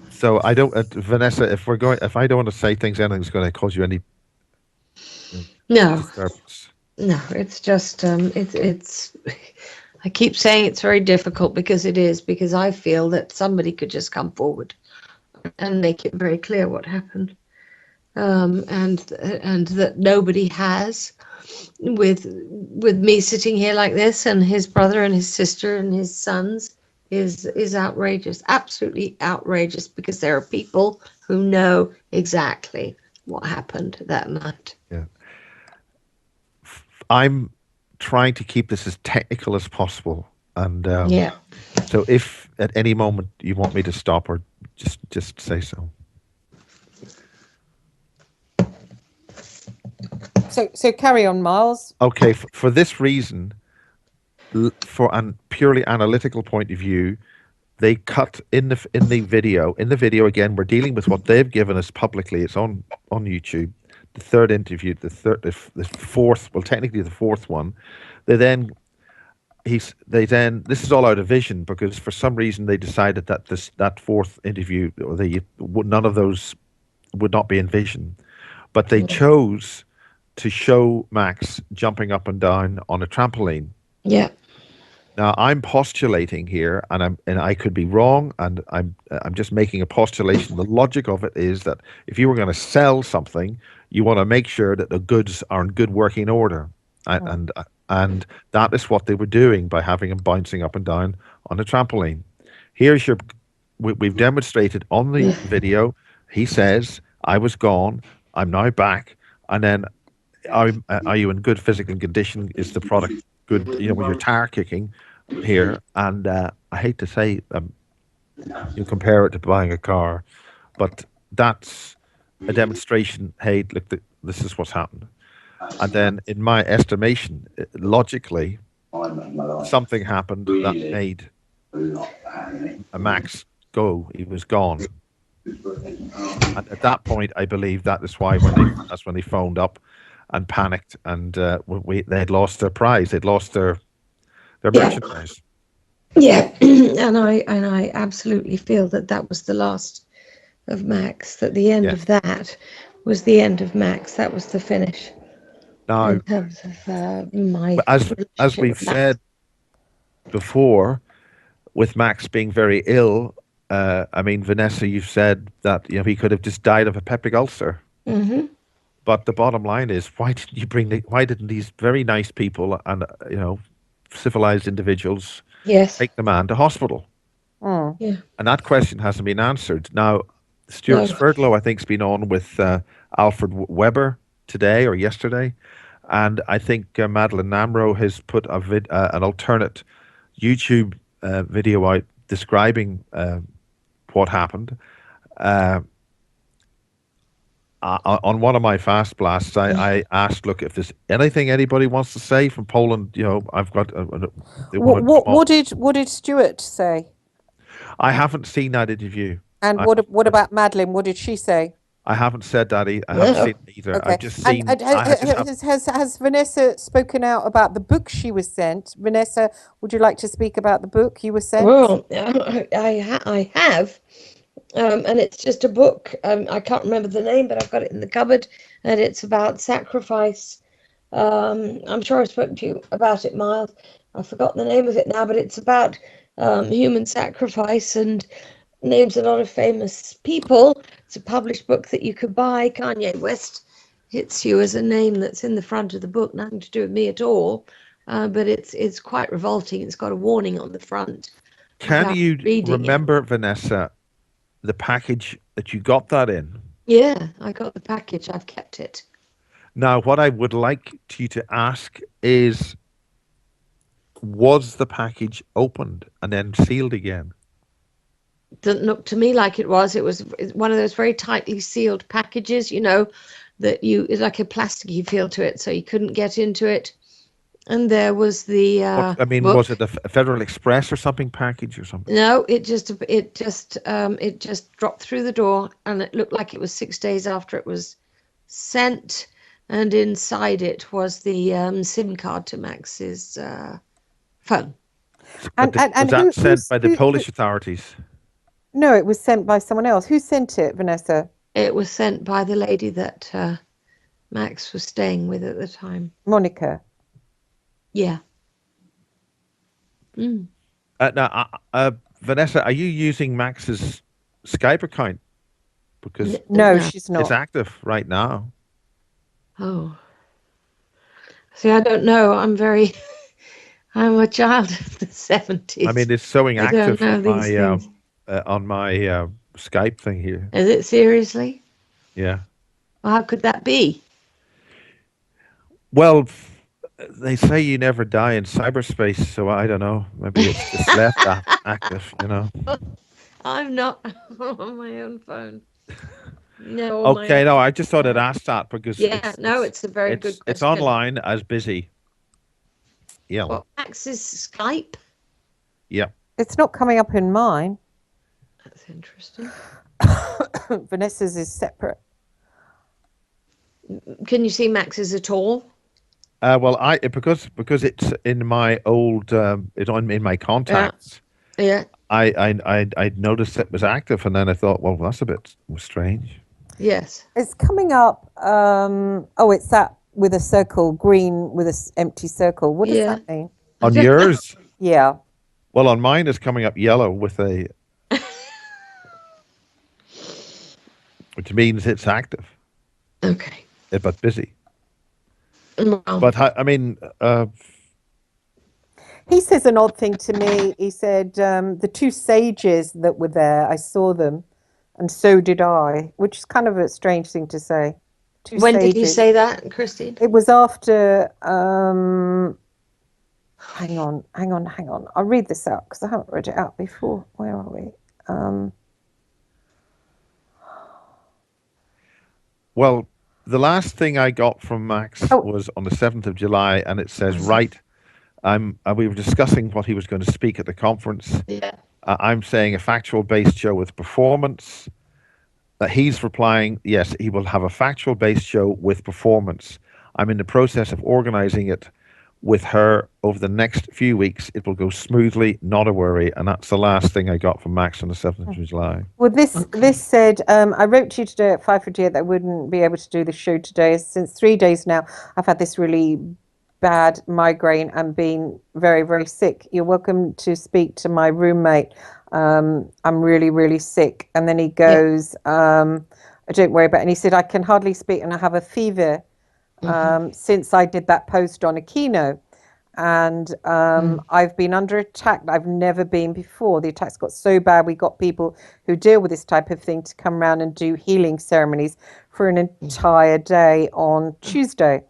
So I don't, Vanessa. If I don't want to say anything's going to cause you any disturbance. No, it's just it's. I keep saying it's very difficult because I feel that somebody could just come forward and make it very clear what happened, and that nobody has, with me sitting here like this, and his brother and his sister and his sons, is outrageous, absolutely outrageous, because there are people who know exactly what happened that night. Yeah, I'm trying to keep this as technical as possible, and so if at any moment you want me to stop, or just say so. So carry on, Miles. Okay, for this reason, for a purely analytical point of view, they cut in the video. In the video, again, we're dealing with what they've given us publicly. It's on YouTube. The third interview, the fourth, well, technically the fourth one. This is all out of vision, because for some reason they decided that that fourth interview, or none of those would not be in vision, but they chose to show Max jumping up and down on a trampoline. Yeah. Now I'm postulating here, and I could be wrong, and I'm just making a postulation. The logic of it is that if you were going to sell something, you want to make sure that the goods are in good working order, and that is what they were doing by having him bouncing up and down on a trampoline. Here's we've demonstrated on the video. He says, "I was gone. I'm now back," and then are you in good physical condition? Is the product good? With your tire kicking here, and I hate to say, you compare it to buying a car, but that's a demonstration. Hey, look, this is what's happened. And then, in my estimation, logically, something happened that made a Max go. He was gone. And at that point, I believe that's when they phoned up and panicked, and they'd lost their prize. They'd lost their merchandise. Yeah, and I absolutely feel that was the last of Max. That the end of that was the end of Max. That was the finish. Now, in terms of my, as we've said before, with Max being very ill, Vanessa, you've said that he could have just died of a peptic ulcer. Mm-hmm. But the bottom line is, why didn't these very nice people and civilized individuals Yes. take the man to hospital? Yeah. And that question hasn't been answered. Now, Stuart No. Sverdlow, I think, has been on with Alfred Weber today or yesterday. And I think Madeline Namro has put an alternate YouTube video out describing what happened. On one of my fast blasts, I asked, look, if there's anything anybody wants to say from Poland, I've got. They want to come on. What did Stuart say? I haven't seen that interview. And what about Madeline? What did she say? I haven't said that. I haven't seen it either. Okay. I've just seen. Has Vanessa spoken out about the book she was sent? Vanessa, would you like to speak about the book you were sent? Well, I have. And it's just a book. I can't remember the name, but I've got it in the cupboard, and it's about sacrifice. I'm sure I've spoken to you about it, Miles. I've forgotten the name of it now, but it's about human sacrifice and names a lot of famous people. It's a published book that you could buy. Kanye West hits you as a name that's in the front of the book, nothing to do with me at all. But it's quite revolting. It's got a warning on the front. Can you remember, Vanessa, the package that you got that in? Yeah, I got the package. I've kept it. Now, what I would like you to ask is, was the package opened and then sealed again? Doesn't look to me like it was. It was one of those very tightly sealed packages, that it's like a plasticky feel to it, so you couldn't get into it. And there was the book. Was it a Federal Express or something package or something? No, it just dropped through the door, and it looked like it was 6 days after it was sent. And inside it was the SIM card to Max's phone. Was that sent by the Polish authorities? No, it was sent by someone else. Who sent it, Vanessa? It was sent by the lady that Max was staying with at the time. Monica. Yeah. Now, Vanessa, are you using Max's Skype account? Because no, she's not. It's active right now. Oh. See, I don't know. I'm a child of the 70s. I mean, it's showing active on my Skype thing here. Is it seriously? Yeah. Well, how could that be? Well, they say you never die in cyberspace, so I don't know. Maybe it's just left active, I'm not on my own phone. No. Okay, no, I just thought I'd ask that because it's a very good question. It's online as busy. Yeah. Well, Max's Skype? Yeah. It's not coming up in mine. That's interesting. Vanessa's is separate. Can you see Max's at all? Well, because it's in my old in my contacts. Yeah. I noticed it was active, and then I thought, well, that's a bit strange. Yes. It's coming up. It's that with a circle, green with an empty circle. What does that mean? On yours? Yeah. Well, on mine it's coming up yellow with a, which means it's active. Okay. But busy. Well, But I mean, he says an odd thing to me. He said the two sages that were there, I saw them, and so did I, which is kind of a strange thing to say. When did he say that, Christine? It was after. Hang on. I'll read this out because I haven't read it out before. Where are we? Well, the last thing I got from Max was on the 7th of July, and it says, right, we were discussing what he was going to speak at the conference. Yeah. I'm saying a factual-based show with performance. He's replying, yes, he will have a factual-based show with performance. I'm in the process of organizing it with her over the next few weeks. It will go smoothly, not a worry. And that's the last thing I got from Max on the 7th of July. Well, this said, I wrote to you today at 5:58 that I wouldn't be able to do the show today. Since 3 days now, I've had this really bad migraine and been very, very sick. You're welcome to speak to my roommate. I'm really, really sick. And then he goes, don't worry about it. And he said, I can hardly speak and I have a fever since I did that post on Aquino. And I've been under attack. I've never been before. The attacks got so bad. We got people who deal with this type of thing to come around and do healing ceremonies for an entire day on Tuesday.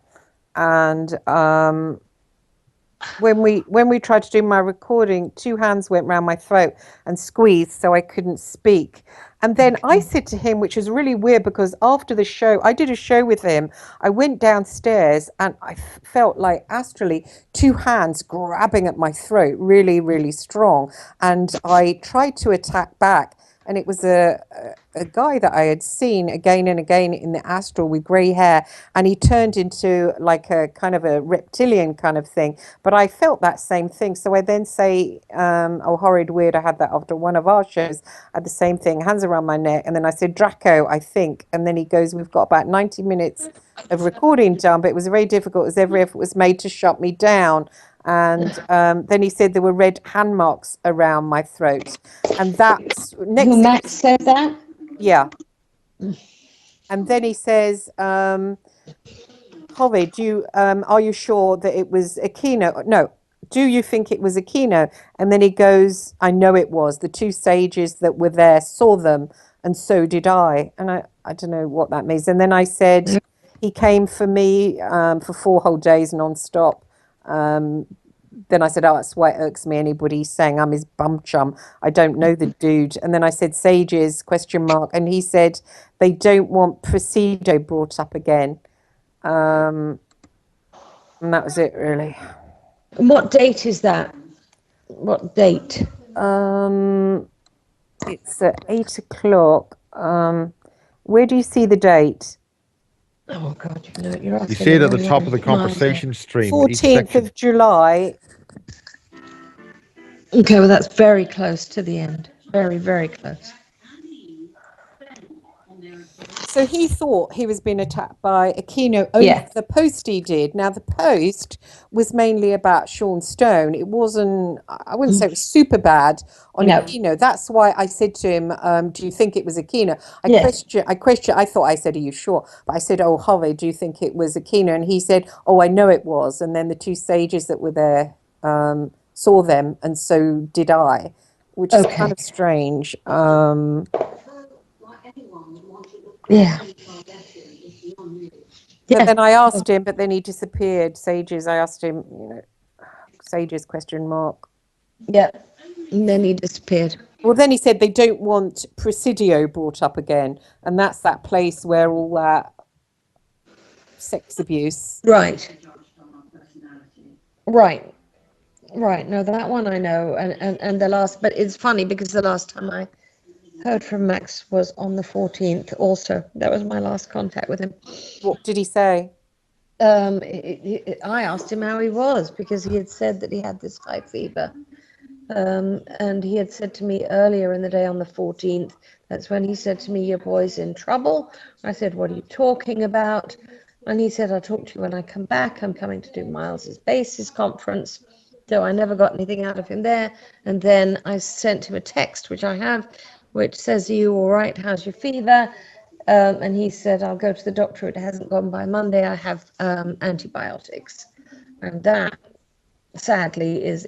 And when we tried to do my recording, 2 hands went round my throat and squeezed so I couldn't speak. And then I said to him, which was really weird, because after the show, I did a show with him. I went downstairs and I felt like astrally 2 hands grabbing at my throat, really, really strong. And I tried to attack back. And it was a guy that I had seen again and again in the astral with grey hair, and he turned into like a kind of a reptilian kind of thing. But I felt that same thing. So I then say, oh, horrid weird, I had that after one of our shows. I had the same thing, hands around my neck. And then I said, Draco, I think. And then he goes, we've got about 90 minutes of recording done, but it was very difficult as every effort was made to shut me down. And then he said there were red hand marks around my throat. And that's next Who thing, Max said that? yeah. And then he says, Holly, are you sure that it was a keynote? No. Do you think it was a keynote? And then he goes, I know it was. The 2 sages that were there saw them, and so did I. And I don't know what that means. And then I said, he came for me for 4 whole days non-stop. Then I said, oh, that's why it irks me. Anybody saying I'm his bum chum. I don't know the dude. And then I said, sages, ? And he said, they don't want Presido brought up again. And that was it, really. What date is that? What date? It's at 8 o'clock. Where do you see the date? Oh God, you're asking. You see it at the me top of the miles. conversation stream. 14th of July. Okay, well that's very close to the end. Very, very close. So he thought he was being attacked by a keynote over the post he did. Now, the post was mainly about Sean Stone. It wasn't, I wouldn't say it was super bad on a keynote. That's why I said to him, do you think it was a keynote? I thought I said, are you sure? But I said, oh, Holly, do you think it was a keynote? And he said, oh, I know it was. And then the 2 sages that were there saw them, and so did I, which is kind of strange. But then I asked him, but then he disappeared. Sages, I asked him, sages ? Yeah, and then he disappeared. Well, then he said they don't want Presidio brought up again, and that's that place where all that sex abuse. Right. No, that one I know, and the last, but it's funny because the last time I heard from Max was on the 14th also. That was my last contact with him. What did he say? I asked him how he was, because he had said that he had this high fever. And he had said to me earlier in the day on the 14th, that's when he said to me, your boy's in trouble. I said, what are you talking about? And he said, I'll talk to you when I come back. I'm coming to do Miles's Bases conference. So I never got anything out of him there. And then I sent him a text, which I have, which says, are you all right? How's your fever? And he said, I'll go to the doctor. It hasn't gone by Monday. I have antibiotics. And that, sadly, is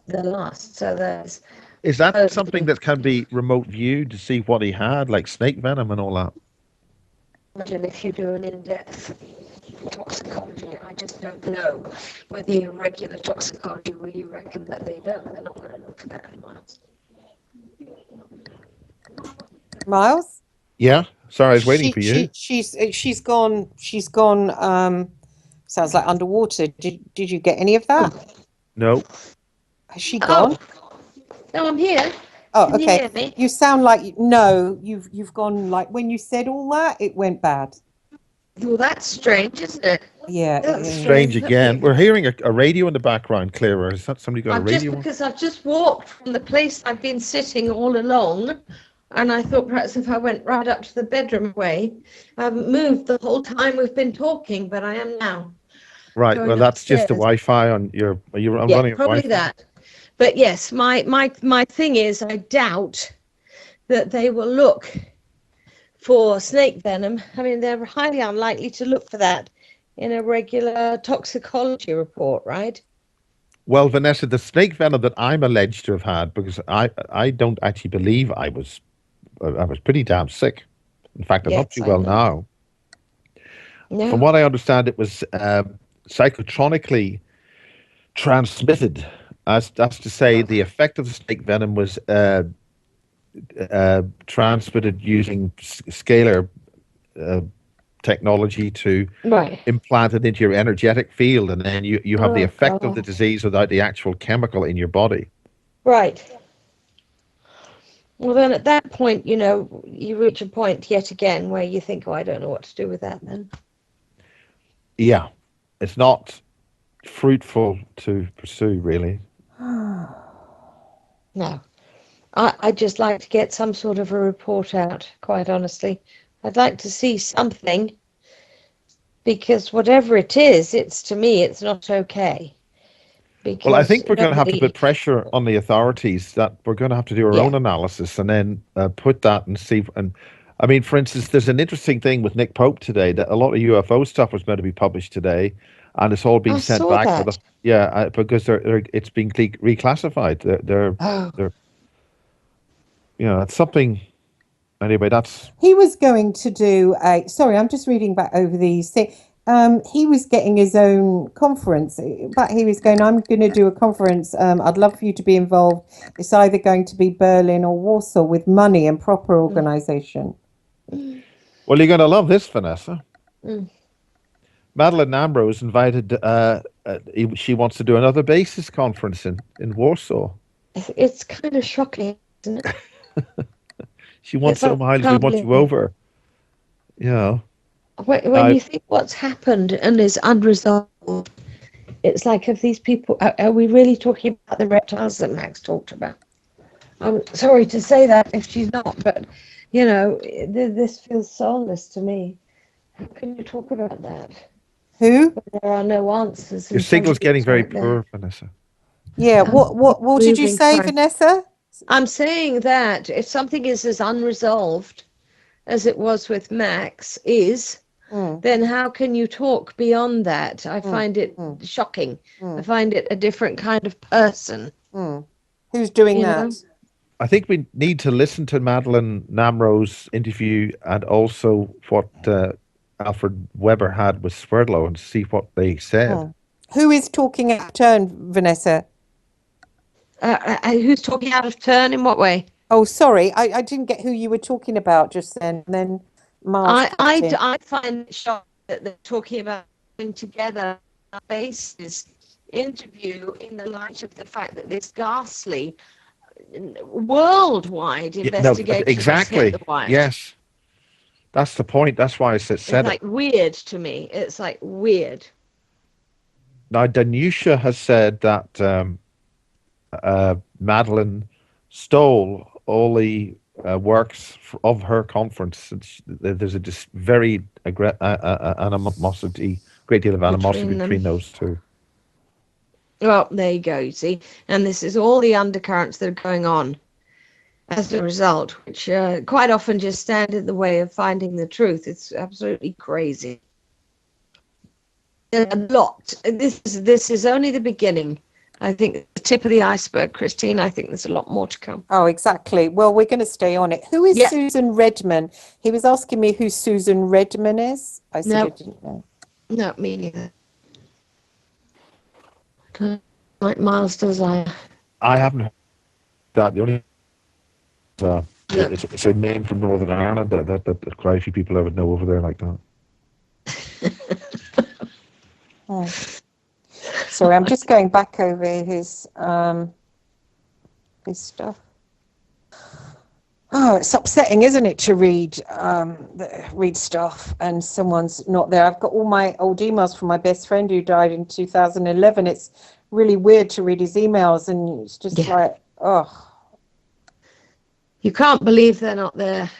the last. So there's... Is that something that can be remote viewed to see what he had, like snake venom and all that? Imagine if you do an in-depth toxicology. I just don't know whether your regular toxicology, will you reckon that they're not going to look for that in Miles. Miles? Yeah, sorry, I was waiting for you. She's gone. Sounds like underwater. Did you get any of that? No. Has she gone? No, I'm here. Oh, Can you okay. hear me? You sound like you've gone, like when you said all that, it went bad. Well, that's strange, isn't it? Yeah. That's Strange again. We're hearing a radio in the background clearer. Is that somebody got a radio? Because I've just walked from the place I've been sitting all along, and I thought perhaps if I went right up to the bedroom way, I haven't moved the whole time we've been talking, but I am now. Right. Well, that's just the Wi-Fi on your. I'm running probably Wi-Fi. that. But yes, my thing is, I doubt that they will look for snake venom. I mean, they're highly unlikely to look for that in a regular toxicology report, right? Well, Vanessa, the snake venom that I'm alleged to have had, because I don't actually believe I was pretty damn sick. In fact, I'm not Yes, too I well know. now. From No. what I understand, it was psychotronically transmitted. As that's to say, the effect of the snake venom was transmitted using scalar uh, technology to Right. implant it into your energetic field, and then you have the Oh effect of the God. disease without the actual chemical in your body. Right. Well, then at that point, you reach a point yet again where you think, oh, I don't know what to do with that then. Yeah, it's not fruitful to pursue, really. No. I'd just like to get some sort of a report out, quite honestly. I'd like to see something, because whatever it is, to me, it's not okay. Well, I Because think we're going to have to nobody, put pressure on the authorities that we're going to have to do our yeah. own analysis and then put that and see. And I mean, for instance, there's an interesting thing with Nick Pope today that a lot of UFO stuff was meant to be published today, and it's all been I sent saw back for the that. because it's been reclassified. Oh, they're it's something. Anyway, that's He was going to do a. Sorry, I'm just reading back over these things. He was getting his own conference, but he was going, I'm going to do a conference. I'd love for you to be involved. It's either going to be Berlin or Warsaw with money and proper organization. well. You're going to love this, Vanessa. mm. Madeline Ambrose invited. She wants to do another basis conference in Warsaw. It's kind of shocking, isn't it? She wants It's like, so I highly. We can't want believe you it. over. You know. When you think what's happened and is unresolved, it's like, if these people, are we really talking about the reptiles that Max talked about? I'm sorry to say that if she's not, but this feels soulless to me. How can you talk about that? Who? There are no answers Your in front signal's of getting us very right there. poor, Vanessa. Yeah. What did you Losing say, track. Vanessa? I'm saying that if something is as unresolved as it was with Max then how can you talk beyond that? I find it shocking. I find it a different kind of person, Who's doing you that? know? I think we need to listen to Madeline Namro's interview and also what Alfred Weber had with Swerdlow and see what they said. Who is talking out of turn, Vanessa? Who's talking out of turn in what way? Oh, sorry, I didn't get who you were talking about just then. And then Miles popped in. I find it shocking that they're talking about putting together a basis interview in the light of the fact that this ghastly worldwide Yeah, no, investigation has hit exactly. the wire. Yes, that's the point. That's why I It's said like it. weird to me. It's like weird. Now, Danusha has said that Madeline stole all the works of her conference. There's a very animosity, great deal of animosity Between them. between those two. Well, there you go, you see. And this is all the undercurrents that are going on as a result, which quite often just stand in the way of finding the truth. It's absolutely crazy. A lot. This is only the beginning. I think the tip of the iceberg, Christine. I think there's a lot more to come. Oh, exactly. Well, we're going to stay on it. Who is Yeah. Susan Redman? He was asking me who Susan Redman is. I said I didn't know. No, me neither. Like Miles does, I haven't heard that. The only it's a name from Northern Ireland that quite a few people I would know over there like that. Sorry, I'm just going back over his stuff. Oh, it's upsetting, isn't it, to read stuff and someone's not there. I've got all my old emails from my best friend who died in 2011. It's really weird to read his emails, and it's just like, oh. You can't believe they're not there.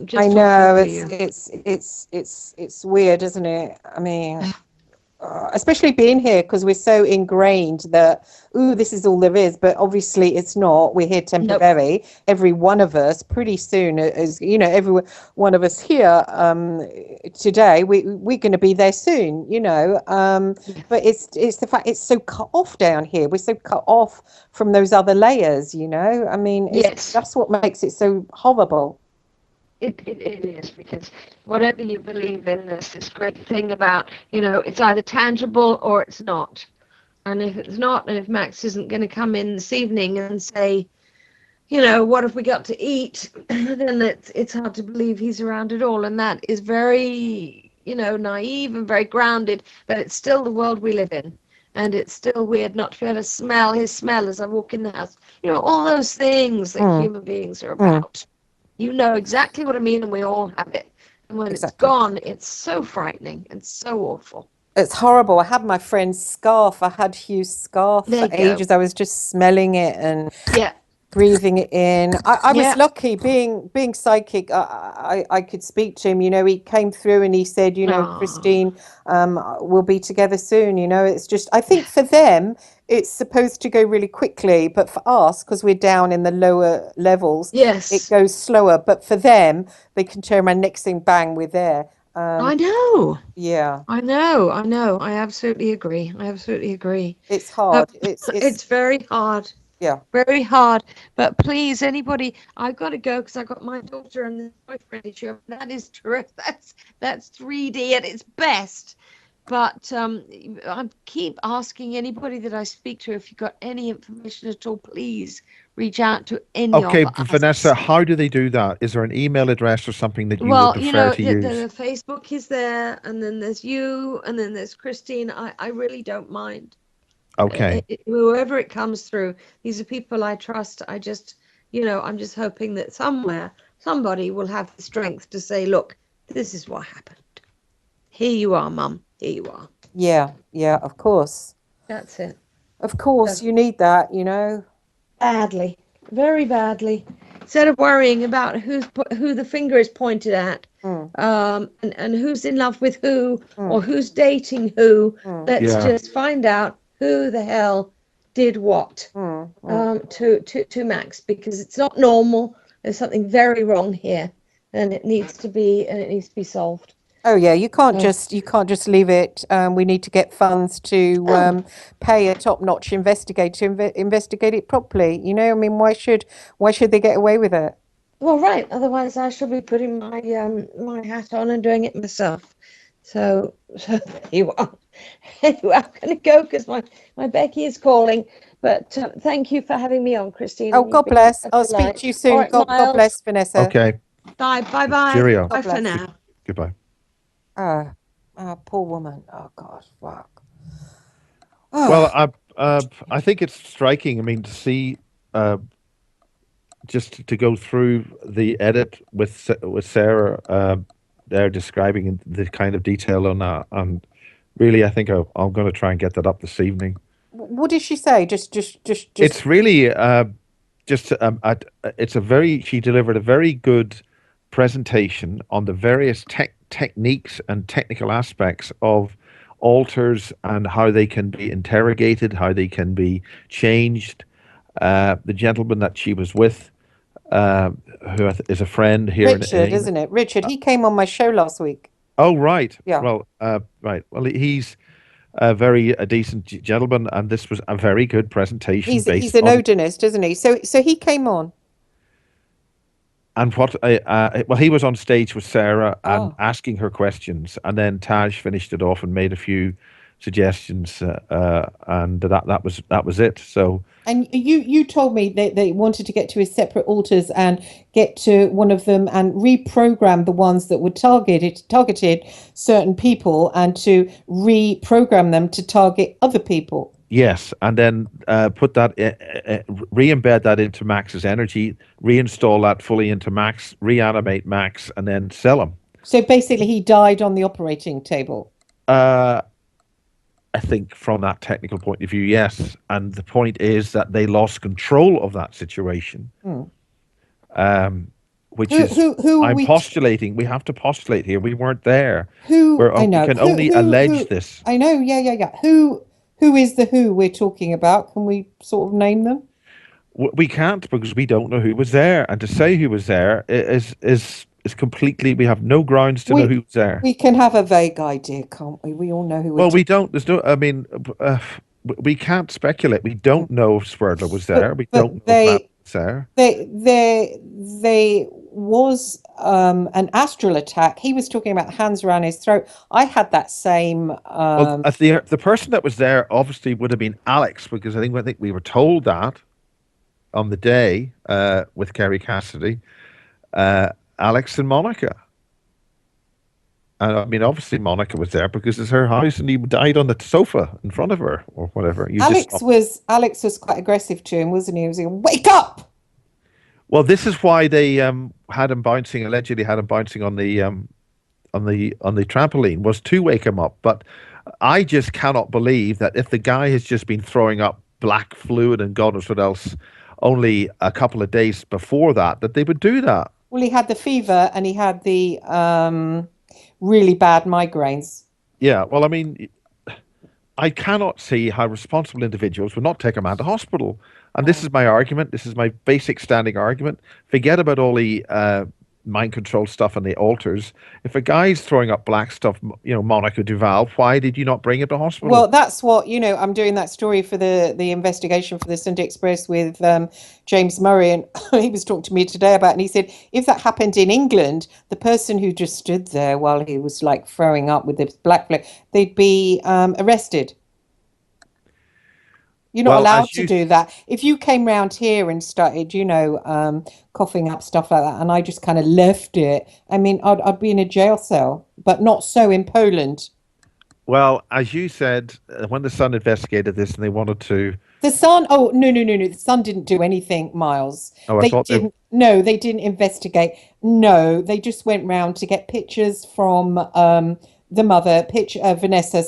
Just I know it's weird, isn't it? I mean, especially being here, because we're so ingrained that, ooh, this is all there is. But obviously it's not. We're here temporary. Nope. Every one of us pretty soon, as you know, every one of us here today, we're going to be there soon, you know. But it's the fact it's so cut off down here. We're so cut off from those other layers, you know. I mean, that's what makes it so horrible. It is, because whatever you believe in, there's this great thing about, you know, it's either tangible or it's not. And if it's not, and if Max isn't going to come in this evening and say, you know, what have we got to eat, then it's hard to believe he's around at all. And that is very, you know, naive and very grounded, but it's still the world we live in. And it's still weird not to be able to smell his smell as I walk in the house. You know, all those things that human beings are about. You know exactly what I mean, and we all have it. And when it's gone, it's so frightening and so awful. It's horrible. I had my friend's scarf. I had Hugh's scarf for ages. I was just smelling it and breathing it in. I was lucky being psychic. I could speak to him. You know, he came through and he said, you know, Christine, we'll be together soon. You know, it's just, I think for them, it's supposed to go really quickly, but for us, because we're down in the lower levels, it goes slower. But for them, they can turn around, next thing, bang, we're there. I know. Yeah. I know. I absolutely agree. It's hard. It's very hard. Yeah. Very hard. But please, anybody, I've got to go because I've got my daughter and the boyfriend issue. That is terrific. That's 3D at its best. But I keep asking anybody that I speak to, if you've got any information at all, please reach out to any of us. Okay, Vanessa, how do they do that? Is there an email address or something that you would prefer to use? The Facebook is there, and then there's you, and then there's Christine. I really don't mind. Okay. Whoever it comes through, these are people I trust. I just, you know, I'm just hoping that somewhere, somebody will have the strength to say, look, this is what happened. Here you are, Mum. Here you are. Yeah, of course. That's it. Of course, you need that, you know. Badly, very badly. Instead of worrying about who the finger is pointed at, and who's in love with who, or who's dating who, let's just find out who the hell did what to Max, because it's not normal. There's something very wrong here, and it needs to be solved. Oh yeah, you can't just leave it. We need to get funds to pay a top-notch investigator to investigate it properly. You know, I mean, why should they get away with it? Well, right. Otherwise, I shall be putting my my hat on and doing it myself. So there you are. Anyway, I'm going to go because my Becky is calling. But thank you for having me on, Christine. Oh, God bless. I'll speak to you soon. Right, God bless, Vanessa. Okay. Bye. Cheerio. Bye for now. Goodbye. Poor woman. Oh gosh, fuck. Well, I think it's striking. I mean, to see, just to go through the edit with Sarah, they're describing the kind of detail on that, and really, I think I'm going to try and get that up this evening. What did she say? Just. It's really she delivered a very good presentation on the various techniques and technical aspects of altars and how they can be interrogated, how they can be changed. The gentleman that she was with, who is a friend here, Richard, isn't it? Richard, he came on my show last week. Oh, right. Yeah. Well, right. Well, he's a decent gentleman, and this was a very good presentation. He's an Odinist, isn't he? So he came on. And he was on stage with Sarah and asking her questions, and then Taj finished it off and made a few suggestions, and that was it. So. And you told me that they wanted to get to his separate altars and get to one of them and reprogram the ones that were targeted certain people, and to reprogram them to target other people. Yes, and then put that, re-embed that into Max's energy, reinstall that fully into Max, reanimate Max, and then sell him. So basically, he died on the operating table. I think from that technical point of view, yes. And the point is that they lost control of that situation. which Who is who are I'm we? postulating. We have to postulate here. We weren't there. Who I We know? can only allege this. I know? Yeah, yeah, yeah. Who is the who we're talking about? Can we sort of name them? We can't because we don't know who was there, and to say who was there is completely. We have no grounds to know We who was there. we can have a vague idea, can't we? We all know who we're Well, we talking. don't. There's no. I mean, we can't speculate. We don't know if Swerdler was there. We don't But know if Matt was there. they was an astral attack. He was talking about hands around his throat. I had that same Well, as the person that was there obviously would have been Alex because I think we were told that on the day with Kerry Cassidy, Alex and Monica. And I mean, obviously Monica was there because it's her house, and he died on the sofa in front of her or whatever. Alex was quite aggressive to him, wasn't he? He was like, "Wake up!" Well, this is why they allegedly had him bouncing on the trampoline, was to wake him up. But I just cannot believe that if the guy has just been throwing up black fluid and God knows what else only a couple of days before that they would do that. Well, he had the fever and he had the really bad migraines. Yeah, well, I mean, I cannot see how responsible individuals would not take a man to hospital. And this is my argument. This is my basic standing argument. Forget about all the mind control stuff and the altars. If a guy's throwing up black stuff, Monica Duval, why did you not bring him to hospital? Well, that's what, I'm doing that story for the investigation for the Sunday Express with James Murray, and he was talking to me today about it, and he said, if that happened in England, the person who just stood there while he was like throwing up with this black flag, they'd be arrested. You're not allowed to do that. If you came round here and started, coughing up stuff like that, and I just kind of left it, I mean, I'd be in a jail cell, but not so in Poland. Well, as you said, when the Sun investigated this and they wanted to... The Sun? Oh, no. The Sun didn't do anything, Miles. Oh, I thought they didn't. No, they didn't investigate. No, they just went round to get pictures from... the mother, Vanessa,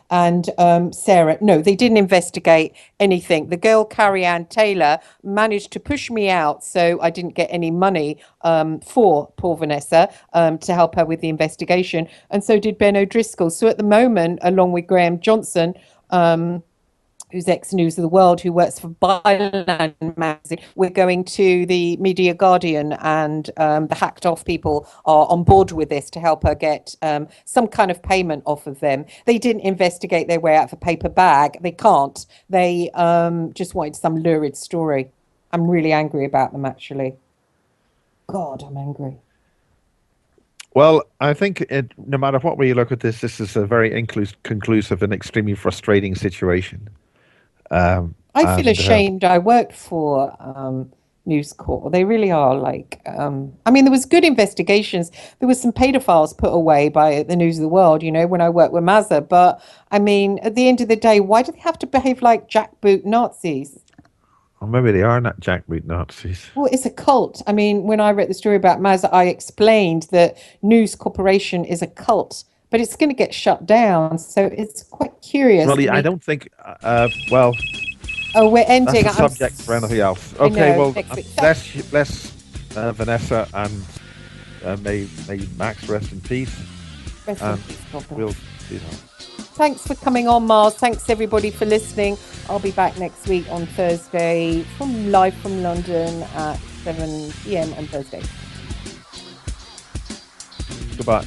and Sarah. No, they didn't investigate anything. The girl, Carrie Ann Taylor, managed to push me out, so I didn't get any money for poor Vanessa to help her with the investigation. And so did Ben O'Driscoll. So at the moment, along with Graham Johnson, who's ex-News of the World, who works for Byline magazine, we're going to the Media Guardian, and the hacked off people are on board with this to help her get some kind of payment off of them. They didn't investigate their way out of a paper bag. They can't. They just wanted some lurid story. I'm really angry about them, actually. God, I'm angry. Well, I think no matter what way you look at this is a very conclusive and extremely frustrating situation. I feel ashamed. I worked for News Corp. They really are like, I mean, there was good investigations. There was some pedophiles put away by the News of the World, when I worked with Mazza. But I mean, at the end of the day, why do they have to behave like jackboot Nazis? Well, maybe they are not jackboot Nazis. Well, it's a cult. I mean, when I read the story about Mazza, I explained that News Corporation is a cult, but it's going to get shut down. So it's quite curious. Well, I don't think, Oh, we're ending. That's a subject for anything else. Okay, well, bless Vanessa, and may Max rest in peace. We'll see that. Thanks for coming on, Mars. Thanks, everybody, for listening. I'll be back next week on Thursday, live from London at 7 p.m. on Thursday. Goodbye.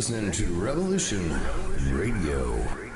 Listening to Revolution Radio.